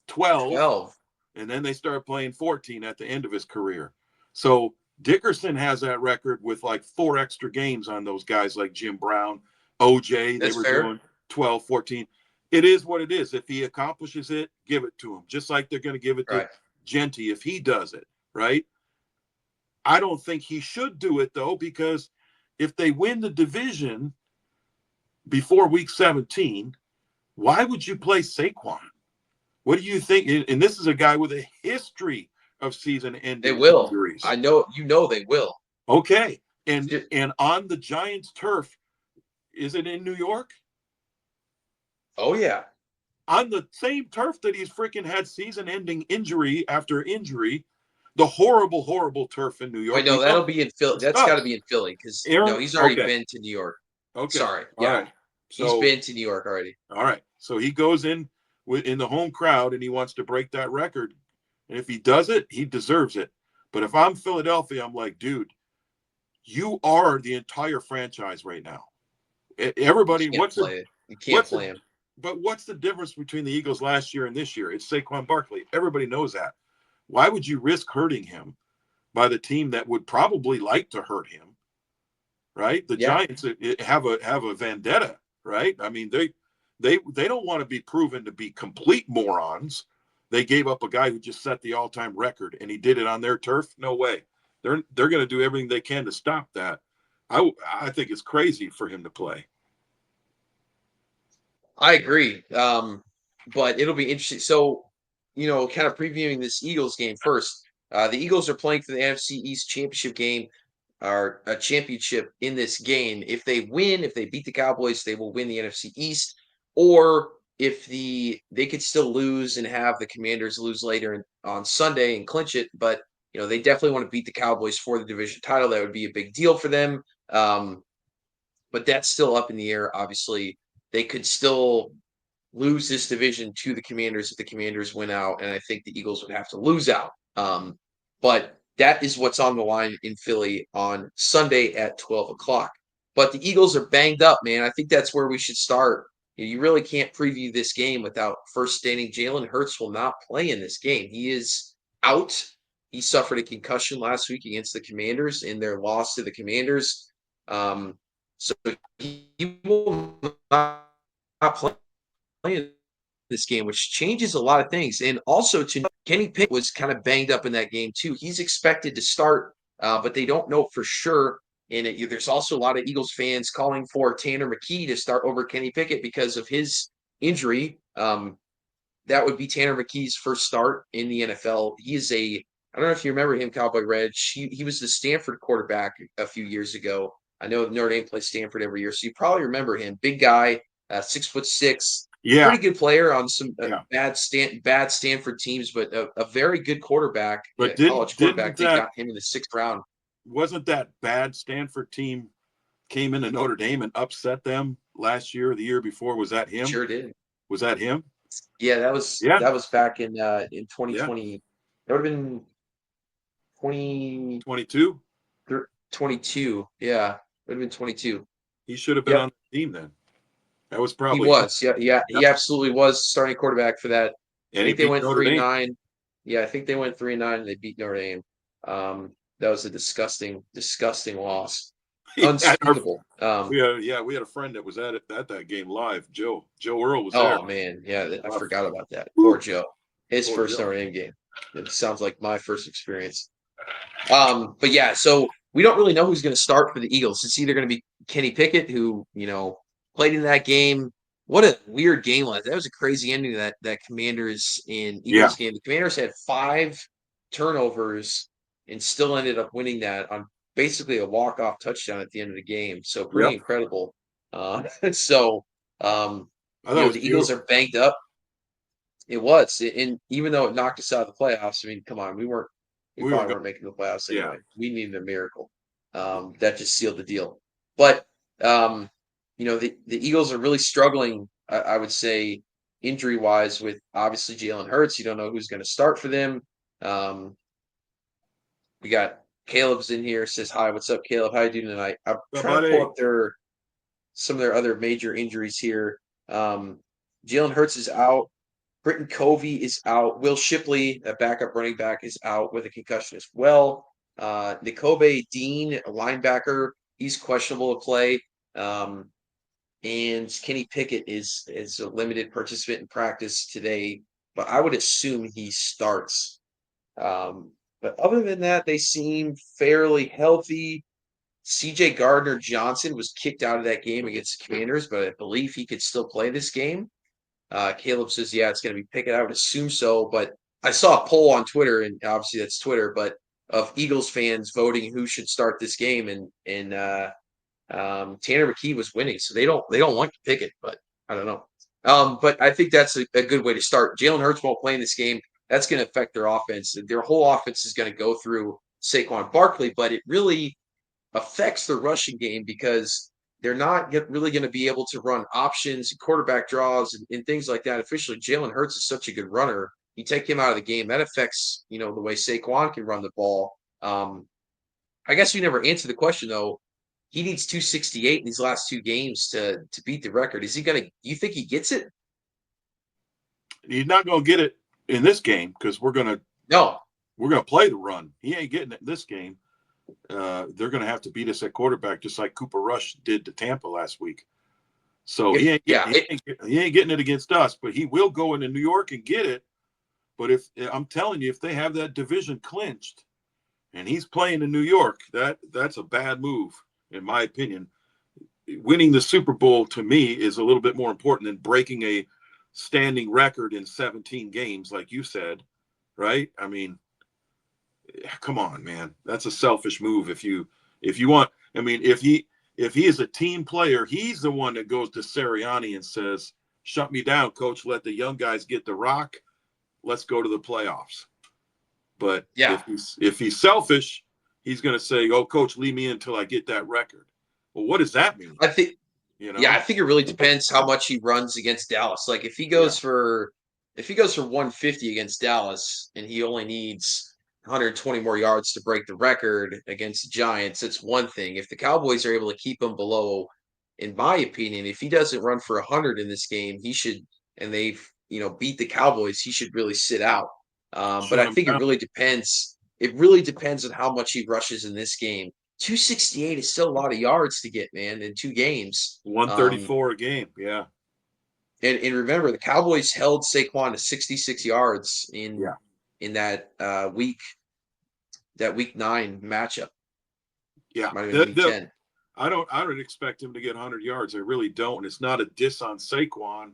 S7: 12.
S10: 12.
S7: And then they started playing 14 at the end of his career. So Dickerson has that record with like 4 extra games on those guys like Jim Brown, OJ.
S10: That's
S7: They were
S10: fair.
S7: doing 12, 14. It is what it is. If he accomplishes it, give it to him. Just like they're going to give it to Genty if he does it, right? I don't think he should do it, though, because if they win the division before week 17, why would you play Saquon? What do you think? And this is a guy with a history of season-ending
S10: They will.
S7: injuries.
S10: I know. They will.
S7: Okay. And on the Giants' turf, is it in New York?
S10: Oh, yeah.
S7: On the same turf that he's freaking had season-ending injury after injury, the horrible, horrible turf in New York.
S10: Wait, no, that'll be in Philly. That's got to be in Philly because he's already been to New York.
S7: Okay.
S10: Sorry.
S7: All
S10: yeah.
S7: right. So,
S10: he's been to New York already.
S7: All right. So he goes in the home crowd and he wants to break that record. And if he does it, he deserves it. But if I'm Philadelphia, I'm like, dude, you are the entire franchise right now. Everybody,
S10: You can't play him.
S7: But what's the difference between the Eagles last year and this year? It's Saquon Barkley. Everybody knows that. Why would you risk hurting him by the team that would probably like to hurt him? Right? The Giants have a vendetta, right? I mean, they don't want to be proven to be complete morons. They gave up a guy who just set the all-time record, and he did it on their turf. No way. They're going to do everything they can to stop that. I think it's crazy for him to play.
S10: I agree. But it'll be interesting. So, kind of previewing this Eagles game first. The Eagles are playing for the NFC East championship game, or a championship in this game. If they win, if they beat the Cowboys, they will win the NFC East. Or if they could still lose and have the Commanders lose later on Sunday and clinch it, but they definitely want to beat the Cowboys for the division title. That would be a big deal for them. But that's still up in the air. Obviously, they could still lose this division to the Commanders if the Commanders win out, and I think the Eagles would have to lose out. But that is what's on the line in Philly on Sunday at 12 o'clock. But the Eagles are banged up, man. I think that's where we should start. You really can't preview this game without first stating Jalen Hurts will not play in this game. He is out. He suffered a concussion last week against the Commanders in their loss to the Commanders. So he will not play in this game, which changes a lot of things. And also, Kenny Pickett was kind of banged up in that game too. He's expected to start, but they don't know for sure. And there's also a lot of Eagles fans calling for Tanner McKee to start over Kenny Pickett because of his injury. That would be Tanner McKee's first start in the NFL. He is I don't know if you remember him, Cowboy Reg. He was the Stanford quarterback a few years ago. I know Notre Dame plays Stanford every year, so you probably remember him. Big guy, 6'6".
S7: Yeah.
S10: Pretty good player on some bad Stanford teams, but a very good quarterback,
S7: but
S10: college quarterback. They got him in the 6th round.
S7: Wasn't that bad Stanford team came into Notre Dame and upset them last year or the year before? Was that him?
S10: Sure did.
S7: Was that him?
S10: Yeah, that was back in 2020.
S7: Yeah.
S10: That would have been
S7: 2022.
S10: 22. Yeah, would have been 22.
S7: He should have been on the team then. That was probably.
S10: He was. Yeah. He absolutely was starting quarterback for that.
S7: And
S10: I think they went 3-9. Yeah, I think they went 3-9 and they beat Notre Dame. That was a disgusting loss. Unspeakable.
S7: We had a friend that was at that game live. Joe Earl was there.
S10: Oh man, yeah, I forgot about that. Poor Joe. His first Notre Dame game. It sounds like my first experience. But yeah, so we don't really know who's going to start for the Eagles. It's either going to be Kenny Pickett, who played in that game. What a weird game was. That was a crazy ending to that Commanders and Eagles game. The Commanders had 5 turnovers and still ended up winning that on basically a walk-off touchdown at the end of the game. So pretty incredible. The Eagles are banged up. It was. And even though it knocked us out of the playoffs, I mean, come on, we probably weren't making the playoffs anyway. We needed a miracle. That just sealed the deal. But the Eagles are really struggling, I would say, injury-wise, with obviously Jalen Hurts. You don't know who's going to start for them. We got Caleb's in here, says, hi, what's up, Caleb? How you doing tonight? I'm trying to pull up some of their other major injuries here. Jalen Hurts is out. Britton Covey is out. Will Shipley, a backup running back, is out with a concussion as well. N'Kobe Dean, a linebacker, he's questionable to play. And Kenny Pickett is a limited participant in practice today, but I would assume he starts. But other than that, they seem fairly healthy. CJ Gardner-Johnson was kicked out of that game against the Commanders, but I believe he could still play this game. Caleb says, yeah, it's going to be Pickett. I would assume so, but I saw a poll on Twitter, and obviously that's Twitter, but of Eagles fans voting who should start this game, and Tanner McKee was winning, so they don't want Pickett, but I don't know. But I think that's a good way to start. Jalen Hurts won't play in this game. That's going to affect their offense. Their whole offense is going to go through Saquon Barkley, but it really affects the rushing game because they're not really going to be able to run options, quarterback draws, and things like that. Officially, Jalen Hurts is such a good runner. You take him out of the game, that affects the way Saquon can run the ball. I guess we never answered the question though. He needs 268 in these last 2 games to beat the record. Is he going to? You think he gets it?
S7: He's not going to get it in this game because we're going to play the run. He ain't getting it in this game. They're going to have to beat us at quarterback, just like Cooper Rush did to Tampa last week. So he ain't getting it against us, but he will go into New York and get it. But if I'm telling you, if they have that division clinched, and he's playing in New York, that's a bad move, in my opinion. Winning the Super Bowl to me is a little bit more important than breaking a standing record in 17 games, like you said, right? I mean, come on, man. That's a selfish move. If you want, I mean, if he is a team player, he's the one that goes to Sirianni and says, "Shut me down, coach. Let the young guys get the rock. Let's go to the playoffs." But if he's selfish, he's going to say, "Oh, coach, leave me in until I get that record." Well, what does that mean?
S10: I think I think it really depends how much he runs against Dallas. Like if he goes for 150 against Dallas and he only needs 120 more yards to break the record against the Giants, it's one thing. If the Cowboys are able to keep him below, in my opinion, if he doesn't run for 100 in this game, he should, and they've beat the Cowboys, he should really sit out. But I think it really depends. It really depends on how much he rushes in this game. 268 is still a lot of yards to get, man, in 2 games.
S7: 134 a game, yeah.
S10: And remember, the Cowboys held Saquon to 66 yards in that week 9 matchup.
S7: Yeah,
S10: might have been week 10.
S7: I don't expect him to get 100 yards. I really don't. It's not a diss on Saquon.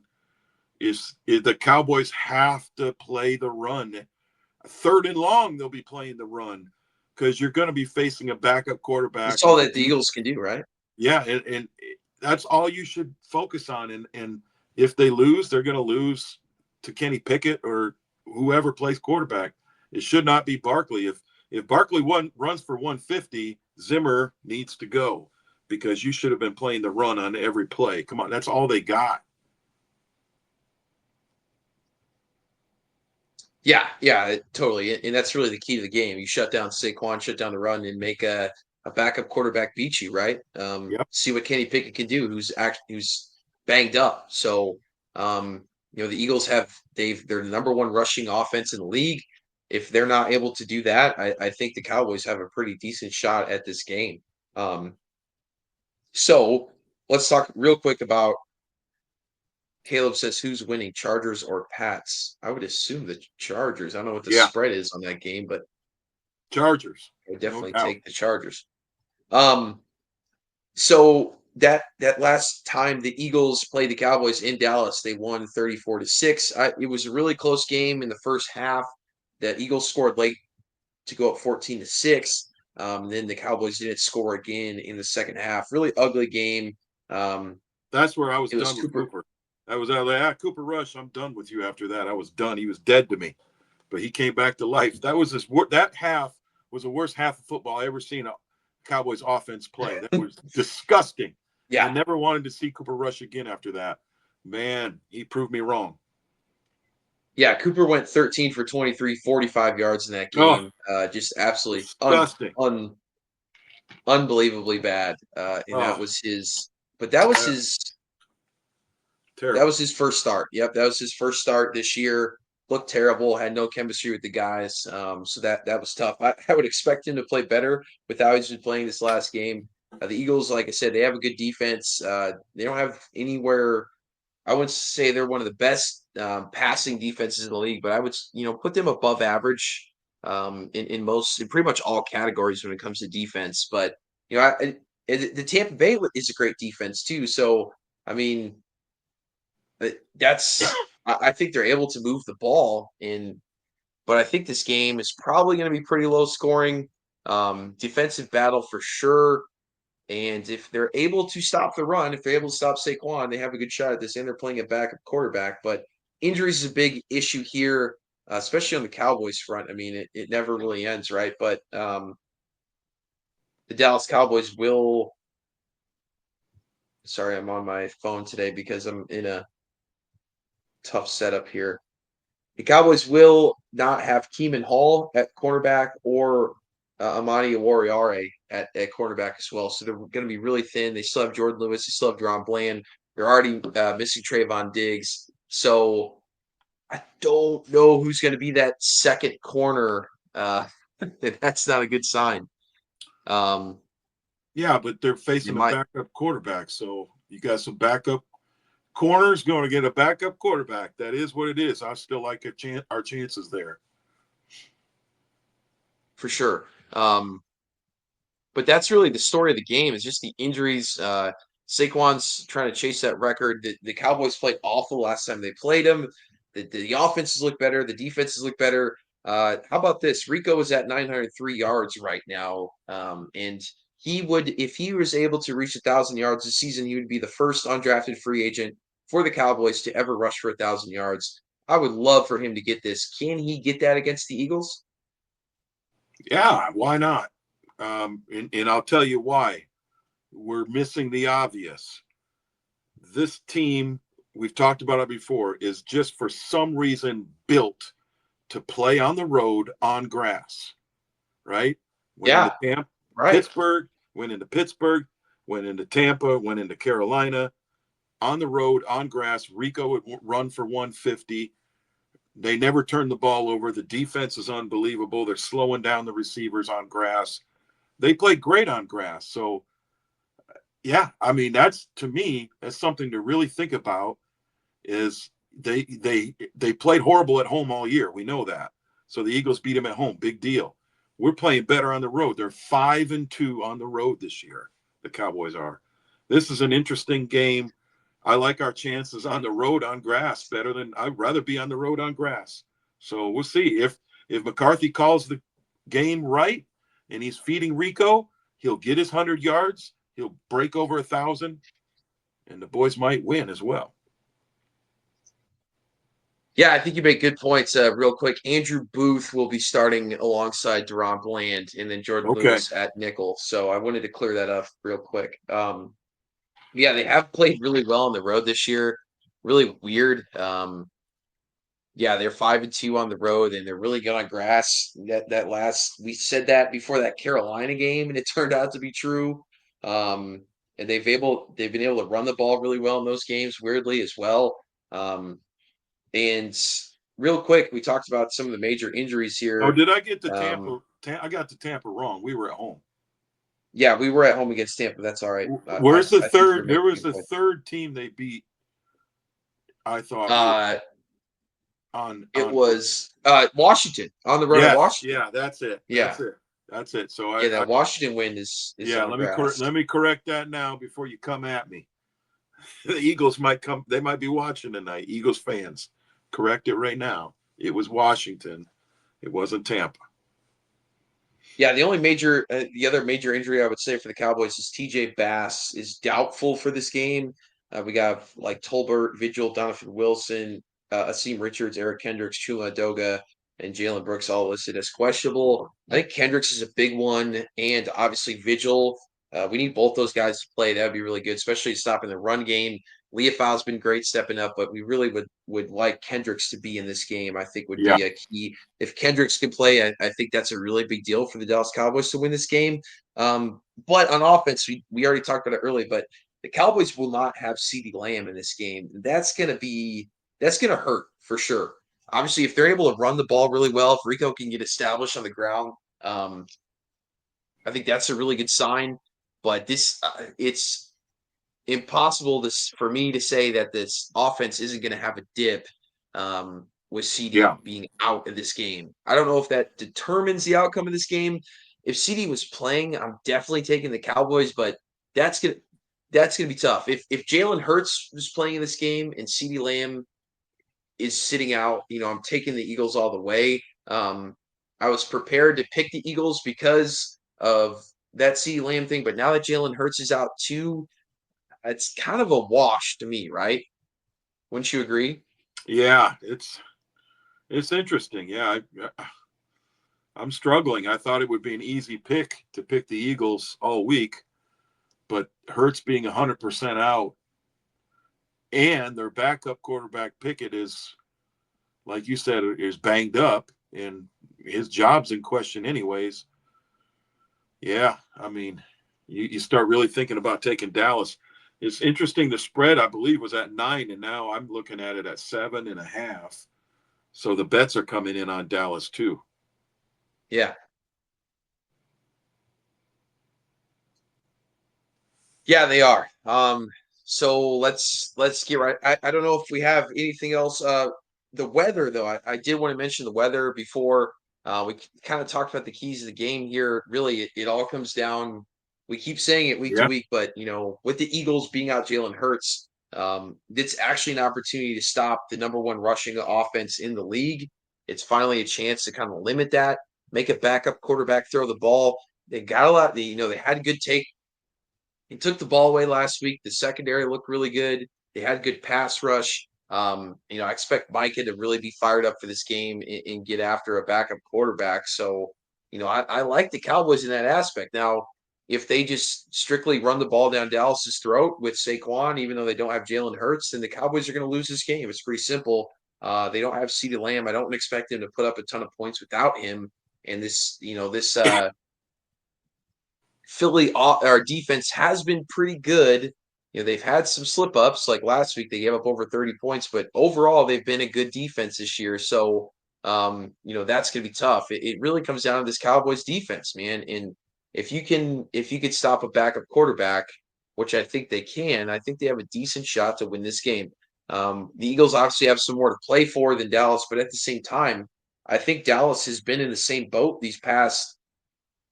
S7: Is the Cowboys have to play the run. 3rd and long, they'll be playing the run because you're going to be facing a backup quarterback.
S10: That's all that the Eagles can do, right?
S7: Yeah, and that's all you should focus on. And if they lose, they're going to lose to Kenny Pickett or whoever plays quarterback. It should not be Barkley. If Barkley runs for 150, Zimmer needs to go because you should have been playing the run on every play. Come on, that's all they got.
S10: Yeah, totally. And that's really the key to the game. You shut down Saquon, shut down the run, and make a backup quarterback beat you, right? See what Kenny Pickett can do, who's banged up. So, the Eagles they're the number 1 rushing offense in the league. If they're not able to do that, I think the Cowboys have a pretty decent shot at this game. So let's talk real quick about Caleb says, who's winning, Chargers or Pats? I would assume the Chargers. I don't know what the spread is on that game, but
S7: Chargers.
S10: I would definitely take the Chargers. So that last time the Eagles played the Cowboys in Dallas, they won 34-6. It was a really close game in the first half. The Eagles scored late to go up 14-6. Then the Cowboys didn't score again in the second half. Really ugly game.
S7: That's where I was done with Cooper. I was like, Cooper Rush, I'm done with you after that. I was done. He was dead to me. But he came back to life. That half was the worst half of football I ever seen a Cowboys offense play. That was disgusting.
S10: Yeah.
S7: I never wanted to see Cooper Rush again after that. Man, he proved me wrong.
S10: Yeah, Cooper went 13 for 23, 45 yards in that game. Just absolutely unbelievably bad. And that was his – but that was his
S7: Terrible.
S10: That was his first start. Yep, that was his first start this year. Looked terrible, had no chemistry with the guys. So that was tough. I would expect him to play better with how he's been playing this last game. The Eagles, like I said, they have a good defense. They don't have anywhere. I wouldn't say they're one of the best passing defenses in the league, but I would put them above average in pretty much all categories when it comes to defense. But the Tampa Bay is a great defense too. So I mean, I think they're able to move the ball but I think this game is probably going to be pretty low scoring, defensive battle for sure. And if they're able to stop the run, if they're able to stop Saquon, they have a good shot at this. And they're playing a backup quarterback. But injuries is a big issue here, especially on the Cowboys front. I mean, it never really ends, right? But the Dallas Cowboys will. Sorry, I'm on my phone today because I'm in a tough setup here. The Cowboys will not have Keeman Hall at cornerback or Amani Oruwariye at cornerback as well. So they're going to be really thin. They still have Jordan Lewis. They still have Deron Bland. They're already missing Trayvon Diggs. So I don't know who's going to be that second corner. That's not a good sign.
S7: Yeah, but they're facing a backup quarterback. So you got some backup corners going to get a backup quarterback. That is what it is. I still like our chances there.
S10: For sure. But that's really the story of the game is just the injuries. Saquon's trying to chase that record. The Cowboys played awful last time they played him. The offenses look better. The defenses look better. How about this? Rico is at 903 yards right now. And he would, if he was able to reach 1,000 yards this season, he would be the first undrafted free agent for the Cowboys to ever rush for 1,000 yards. I would love for him to get this. Can he get that against the Eagles?
S7: Yeah, why not? And I'll tell you why. We're missing the obvious. This team, we've talked about it before, is just for some reason built to play on the road on grass, right? Went into Pittsburgh, went into Pittsburgh, went into Tampa, went into Carolina. On the road, on grass, Rico would run for 150. They never turn the ball over. The defense is unbelievable. They're slowing down the receivers on grass. They played great on grass. So, yeah, I mean, that's, to me, that's something to really think about is they played horrible at home all year. We know that. So the Eagles beat them at home. Big deal. We're playing better on the road. They're 5-2 on the road this year. The Cowboys are. This is an interesting game. I like our chances on the road on grass better than I'd rather be on the road on grass. So we'll see if McCarthy calls the game right and he's feeding Rico, he'll get his 100 yards. He'll break over 1,000 and the boys might win as well.
S10: Yeah, I think you make good points. Real quick, Andrew Booth will be starting alongside Deron Bland and then Jordan Lewis at nickel. So I wanted to clear that up real quick. Yeah, they have played really well on the road this year. Really weird. Yeah, they're 5-2 on the road, and they're really good on grass. We said that before that Carolina game, and it turned out to be true. And they've been able to run the ball really well in those games, weirdly as well. And real quick, we talked about some of the major injuries here.
S7: Oh, did I get to Tampa? I got to Tampa wrong. We were at home.
S10: Yeah, we were at home against Tampa. That's all right.
S7: Where's the third? There was the third team they beat. I thought.
S10: It was Washington on the road.
S7: Yes,
S10: Washington.
S7: Yeah, that's it.
S10: Yeah,
S7: that's it. So
S10: that Washington win is
S7: let me correct that now before you come at me. The Eagles might come. They might be watching tonight. Eagles fans, correct it right now. It was Washington. It wasn't Tampa.
S10: Yeah, the other major injury I would say for the Cowboys is T.J. Bass is doubtful for this game. We got like Tolbert, Vigil, Donovan Wilson, Asim Richards, Eric Kendricks, Chuma Adoga, and Jalen Brooks all listed as questionable. I think Kendricks is a big one, and obviously Vigil. We need both those guys to play. That would be really good, especially stopping the run game. Leofau's been great stepping up, but we really would like Kendricks to be in this game. I think would be a key. If Kendricks can play, I think that's a really big deal for the Dallas Cowboys to win this game. But on offense, we already talked about it earlier, but the Cowboys will not have CeeDee Lamb in this game. That's going to hurt for sure. Obviously, if they're able to run the ball really well, if Rico can get established on the ground, I think that's a really good sign. But it's impossible for me to say that this offense isn't going to have a dip with CeeDee being out of this game. I don't know if that determines the outcome of this game. If CeeDee was playing, I'm definitely taking the Cowboys, but that's gonna be tough. If Jalen Hurts was playing in this game and CeeDee Lamb is sitting out, I'm taking the Eagles all the way. I was prepared to pick the Eagles because of that CeeDee Lamb thing, but now that Jalen Hurts is out too, it's kind of a wash to me, right? Wouldn't you agree?
S7: Yeah, it's interesting. Yeah, I'm struggling. I thought it would be an easy pick to pick the Eagles all week, but Hurts being 100% out and their backup quarterback Pickett is, like you said, is banged up and his job's in question anyways. Yeah, I mean, you start really thinking about taking Dallas. It's interesting. The spread, I believe, was at 9, and now I'm looking at it at 7.5. So the bets are coming in on Dallas too.
S10: Yeah. Yeah, they are. So let's get right. I don't know if we have anything else. The weather, though, I did want to mention the weather before. We kind of talked about the keys of the game here. Really, it all comes down. We keep saying it week to week, but with the Eagles being out Jalen Hurts, it's actually an opportunity to stop the number one rushing offense in the league. It's finally a chance to kind of limit that, make a backup quarterback throw the ball. They got a lot. They had good take. He took the ball away last week. The secondary looked really good. They had good pass rush. I expect Micah to really be fired up for this game and get after a backup quarterback. So, I like the Cowboys in that aspect. Now, if they just strictly run the ball down Dallas's throat with Saquon, even though they don't have Jalen Hurts, then the Cowboys are going to lose this game. It's pretty simple. They don't have CeeDee Lamb. I don't expect them to put up a ton of points without him. And this Philly, our defense has been pretty good. They've had some slip ups. Like last week, they gave up over 30 points, but overall, they've been a good defense this year. So, that's going to be tough. It really comes down to this Cowboys defense, man. And if you could stop a backup quarterback, which I think they can, I think they have a decent shot to win this game. The Eagles obviously have some more to play for than Dallas, but at the same time, I think Dallas has been in the same boat these past,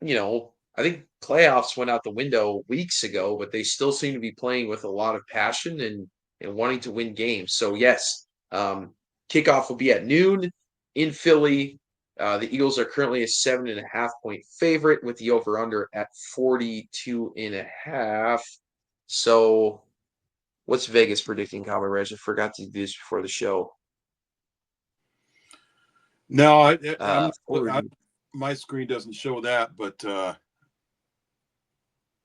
S10: I think playoffs went out the window weeks ago, but they still seem to be playing with a lot of passion and wanting to win games. So yes, kickoff will be at noon in Philly. The Eagles are currently a 7.5-point favorite with the over/under at 42.5. So what's Vegas predicting, Cowboy Reg? I forgot to do this before the show.
S7: No, my screen doesn't show that, but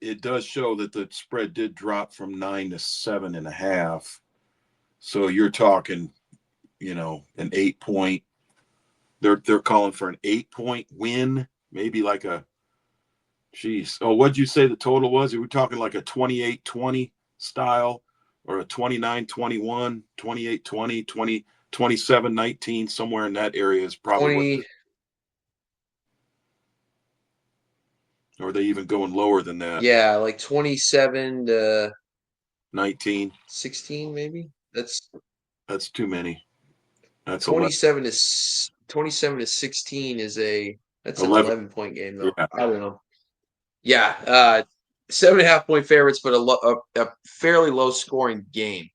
S7: it does show that the spread did drop from 9 to 7.5. So you're talking, an 8-point. They're calling for an 8-point win, maybe like a. Geez. Oh, what'd you say the total was? Are we talking like a 28-20 style or a 29-21, 28-20, 27-19, somewhere in that area is probably
S10: 20.
S7: Or are they even going lower than that?
S10: Yeah, like 27 to
S7: 19.
S10: 16, maybe. That's
S7: too many. That's
S10: 27 to 16 is that's an 11-point game though.
S7: Yeah.
S10: I don't know. Yeah, 7.5-point favorites, but a fairly low scoring game.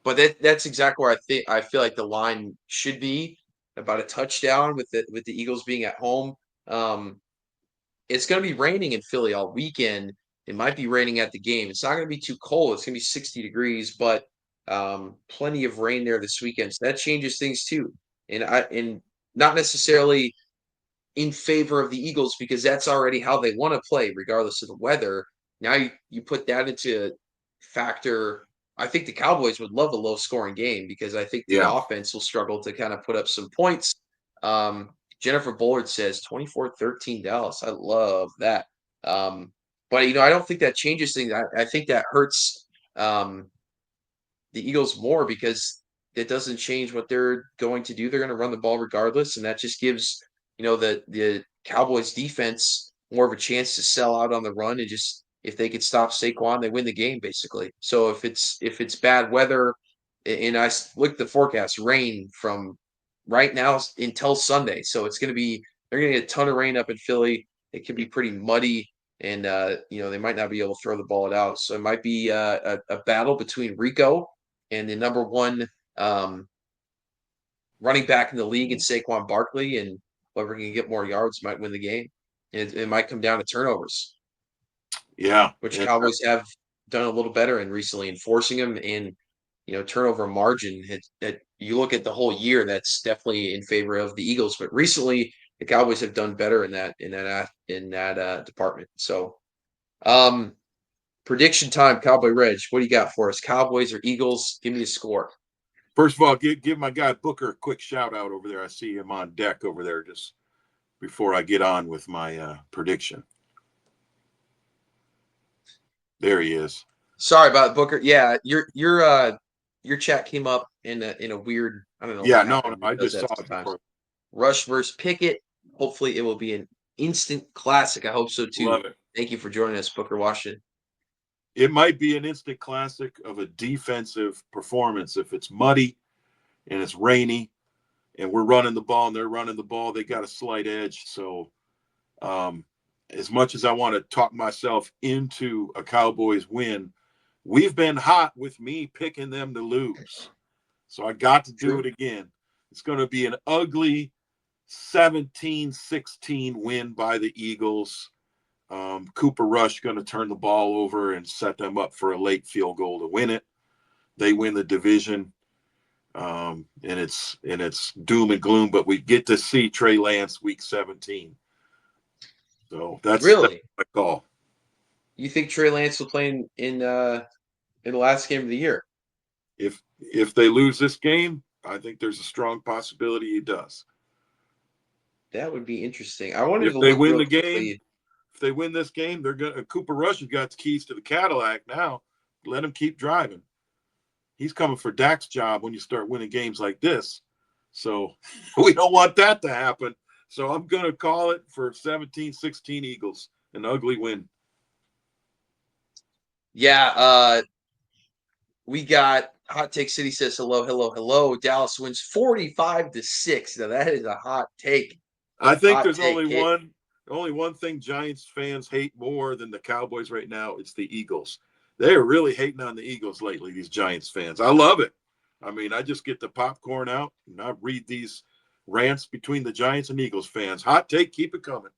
S10: But that's exactly where I feel like the line should be, about a touchdown with the Eagles being at home. It's going to be raining in Philly all weekend. It might be raining at the game. It's not going to be too cold. It's going to be 60 degrees, but plenty of rain there this weekend. So that changes things too. And not necessarily in favor of the Eagles, because that's already how they want to play, regardless of the weather. Now you put that into factor. I think the Cowboys would love a low-scoring game because I think the offense will struggle to kind of put up some points. Jennifer Bullard says 24-13 Dallas. I love that. But I don't think that changes things. I think that hurts the Eagles more because it doesn't change what they're going to do. They're going to run the ball regardless, and that just gives the Cowboys defense more of a chance to sell out on the run and just if they could stop Saquon, they win the game basically. So if it's bad weather, and look at the forecast, rain from right now until Sunday, so they're going to get a ton of rain up in Philly. It can be pretty muddy and they might not be able to throw the ball out. So it might be a battle between Rico and the number one running back in the league in Saquon Barkley, and whoever can get more yards might win the game. It might come down to turnovers.
S7: Yeah,
S10: which Cowboys have done a little better in recently, enforcing them, and turnover margin. You look at the whole year, that's definitely in favor of the Eagles. But recently, the Cowboys have done better in that department. So, prediction time, Cowboy Reg. What do you got for us? Cowboys or Eagles? Give me a score.
S7: First of all, give my guy Booker a quick shout out over there. I see him on deck over there just before I get on with my prediction. There he is.
S10: Sorry about it, Booker. Yeah, your chat came up in a weird. I don't know.
S7: Yeah, no, I just saw it before.
S10: Rush versus Pickett. Hopefully, it will be an instant classic. I hope so too.
S7: Love it.
S10: Thank you for joining us, Booker Washington.
S7: It might be an instant classic of a defensive performance. If it's muddy and it's rainy and we're running the ball and they're running the ball, they got a slight edge. So as much as I want to talk myself into a Cowboys win, we've been hot with me picking them to lose. So I got to do it again. It's going to be an ugly 17-16 win by the Eagles. Cooper Rush going to turn the ball over and set them up for a late field goal to win it. They win the division, and it's doom and gloom. But we get to see Trey Lance week 17. So that's my call.
S10: You think Trey Lance will play in the last game of the year?
S7: If they lose this game, I think there's a strong possibility he does.
S10: That would be interesting. I wanted
S7: to win the game. If they win this game, they're gonna. Cooper Rush has got the keys to the Cadillac now. Let him keep driving. He's coming for Dak's job when you start winning games like this. So we don't want that to happen. So I'm gonna call it for 17-16 Eagles, an ugly win.
S10: Yeah, we got Hot Take City says hello, hello, hello. Dallas wins 45-6. Now that is a hot take.
S7: I think there's only one thing Giants fans hate more than the Cowboys right now. It's the Eagles. They are really hating on the Eagles lately, these Giants fans. I love it. I mean, I just get the popcorn out and I read these rants between the Giants and Eagles fans. Hot take, keep it coming.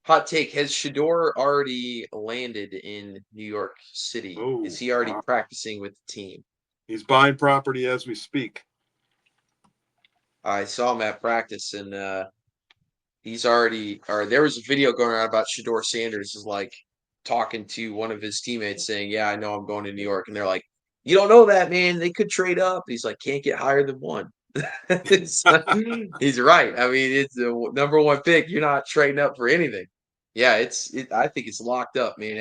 S10: Hot take, has Shador already landed in New York City? Is he already practicing with the team?
S7: He's buying property as we speak.
S10: I saw him at practice, and he's already. Or there was a video going around about Shador Sanders is like talking to one of his teammates, saying, "Yeah, I know I'm going to New York," and they're like, "You don't know that, man. They could trade up." He's like, "Can't get higher than one." He's right. I mean, it's the number one pick. You're not trading up for anything. Yeah, I think it's locked up, man.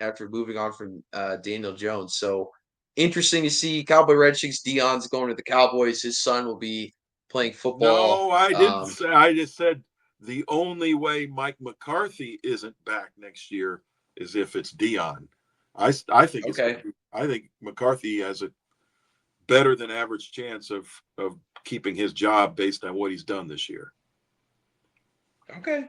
S10: After moving on from Daniel Jones, so interesting to see. Cowboy Redskins. Dion's going to the Cowboys. His son will be playing football.
S7: No, I didn't say. I just said the only way Mike McCarthy isn't back next year is if it's Dion. I think
S10: okay.
S7: I think McCarthy has a better than average chance of keeping his job based on what he's done this year.
S10: Okay.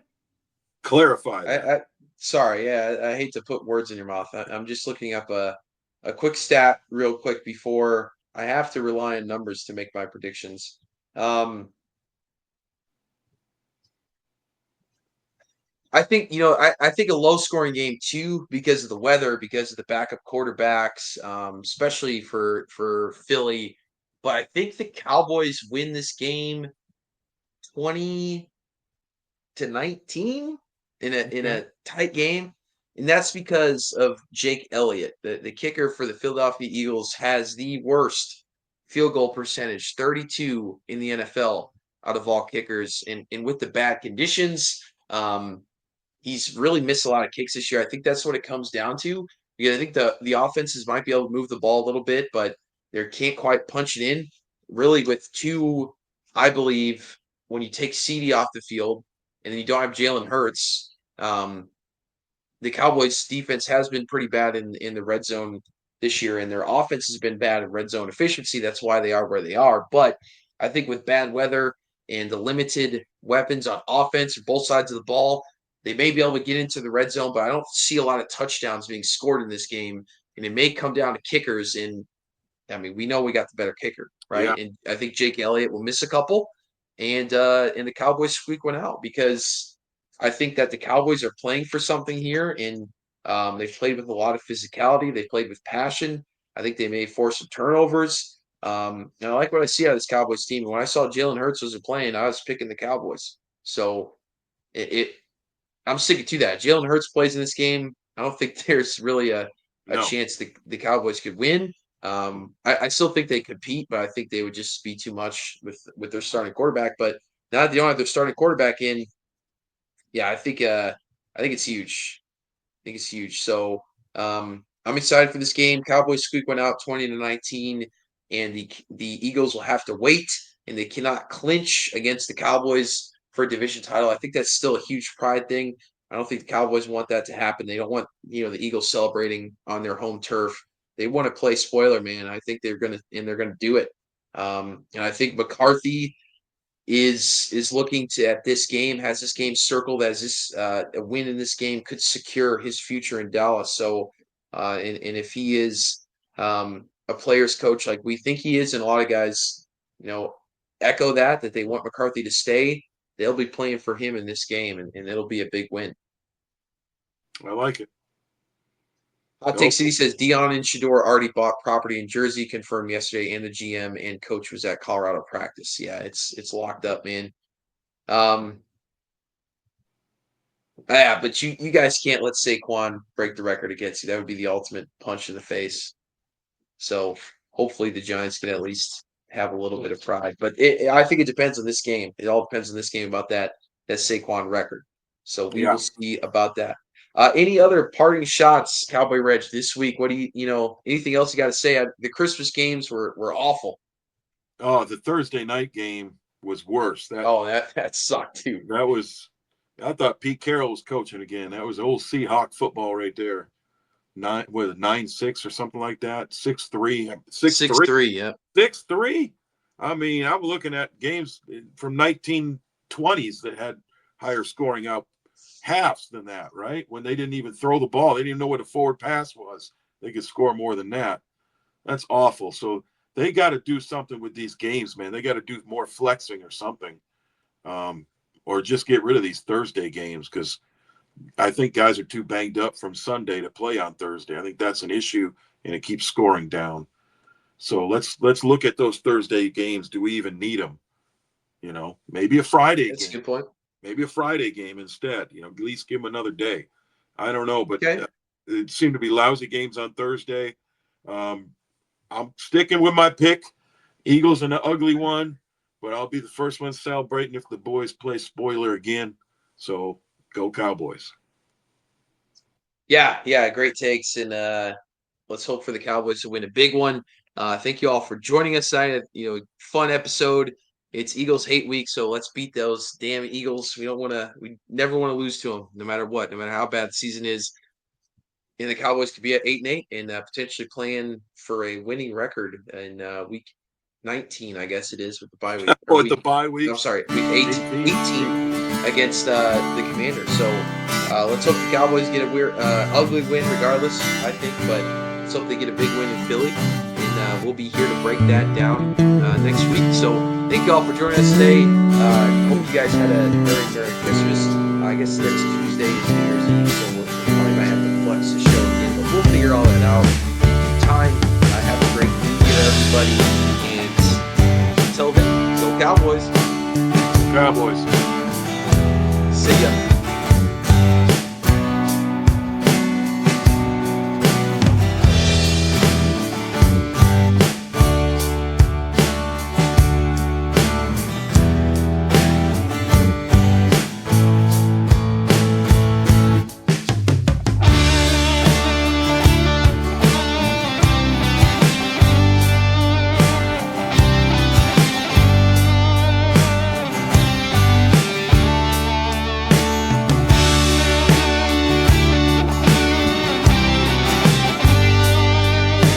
S7: Clarify that.
S10: Sorry, I hate to put words in your mouth. I'm just looking up a quick stat real quick before I have to rely on numbers to make my predictions. I think I think a low scoring game too because of the weather, because of the backup quarterbacks, especially for Philly. But I think the Cowboys win this game 20-19 in a tight game. And that's because of Jake Elliott, the kicker for the Philadelphia Eagles, has the worst field goal percentage, 32 in the NFL out of all kickers. And with the bad conditions, He's really missed a lot of kicks this year. I think that's what it comes down to. Because I think the offenses might be able to move the ball a little bit, but they can't quite punch it in. Really, with two, I believe, when you take CD off the field and then you don't have Jalen Hurts, the Cowboys' defense has been pretty bad in the red zone this year, and their offense has been bad in red zone efficiency. That's why they are where they are. But I think with bad weather and the limited weapons on offense or both sides of the ball, they may be able to get into the red zone, but I don't see a lot of touchdowns being scored in this game. And it may come down to kickers. And I mean, we know we got the better kicker, right?
S7: Yeah.
S10: And I think Jake Elliott will miss a couple, and the Cowboys squeak one out because I think that the Cowboys are playing for something here, and they've played with a lot of physicality. They played with passion. I think they may force some turnovers. And I like what I see out of this Cowboys team. And when I saw Jalen Hurts wasn't playing, I was picking the Cowboys. So I'm sticking to that. Jalen Hurts plays in this game. I don't think there's really a chance the Cowboys could win. I still think they compete, but I think they would just be too much with their starting quarterback. But now that they don't have their starting quarterback in, yeah, I think it's huge. I think it's huge. So I'm excited for this game. Cowboys squeak one out 20-19, and the Eagles will have to wait, and they cannot clinch against the Cowboys for a division title. I think that's still a huge pride thing. I don't think the Cowboys want that to happen. They don't want the Eagles celebrating on their home turf. They want to play spoiler, man. I think they're gonna do it. And I think McCarthy is looking to has this game circled as this a win in this game could secure his future in Dallas. So and if he is a player's coach like we think he is, and a lot of guys echo that they want McCarthy to stay, they'll be playing for him in this game, and it'll be a big win.
S7: I like it.
S10: Hot Take City says Dion and Shador already bought property in Jersey, confirmed yesterday, and the GM and coach was at Colorado practice. Yeah, it's locked up, man. Yeah, but you guys can't let Saquon break the record against you. That would be the ultimate punch in the face. So hopefully the Giants can at least have a little bit of pride. But I think it depends on this game. It all depends on this game about that Saquon record. So we will see about that. Any other parting shots, Cowboy Reg, this week? What do anything else you got to say? The Christmas games were awful.
S7: Oh, the Thursday night game was worse.
S10: That sucked too.
S7: I thought Pete Carroll was coaching again. That was old Seahawk football right there. 9-6 or something like that. 6-3.
S10: 6-3, yeah.
S7: 6-3. I mean, I'm looking at games from 1920s that had higher scoring out halves than that, right? When they didn't even throw the ball. They didn't even know what a forward pass was. They could score more than that. That's awful. So they got to do something with these games, man. They got to do more flexing or something. Or just get rid of these Thursday games, because I think guys are too banged up from Sunday to play on Thursday. I think that's an issue, and it keeps scoring down. So let's look at those Thursday games. Do we even need them? Maybe a Friday game.
S10: That's a good point.
S7: Maybe a Friday game instead. At least give them another day. I don't know, but it seemed to be lousy games on Thursday. I'm sticking with my pick. Eagles in an ugly one, but I'll be the first one celebrating if the boys play spoiler again. So go Cowboys.
S10: Yeah, great takes, and let's hope for the Cowboys to win a big one. Thank you all for joining us tonight. Fun episode. It's Eagles hate week, so let's beat those damn Eagles. We never want to lose to them, no matter what, no matter how bad the season is. And the Cowboys could be at 8-8 and potentially playing for a winning record in week 19, I guess it is, with the bye week.
S7: With the bye week.
S10: I'm sorry, week 18 against the Commanders. So let's hope the Cowboys get a ugly win regardless, I think, but let's hope they get a big win in Philly. And we'll be here to break that down next week. So thank you all for joining us today. Hope you guys had a very Merry Christmas. I guess next Tuesday is New Year's Eve, so we probably might have to flex the show again, but we'll figure all that out in time. Have a great New Year, everybody. And until then, go Cowboys.
S7: Cowboys.
S10: See ya.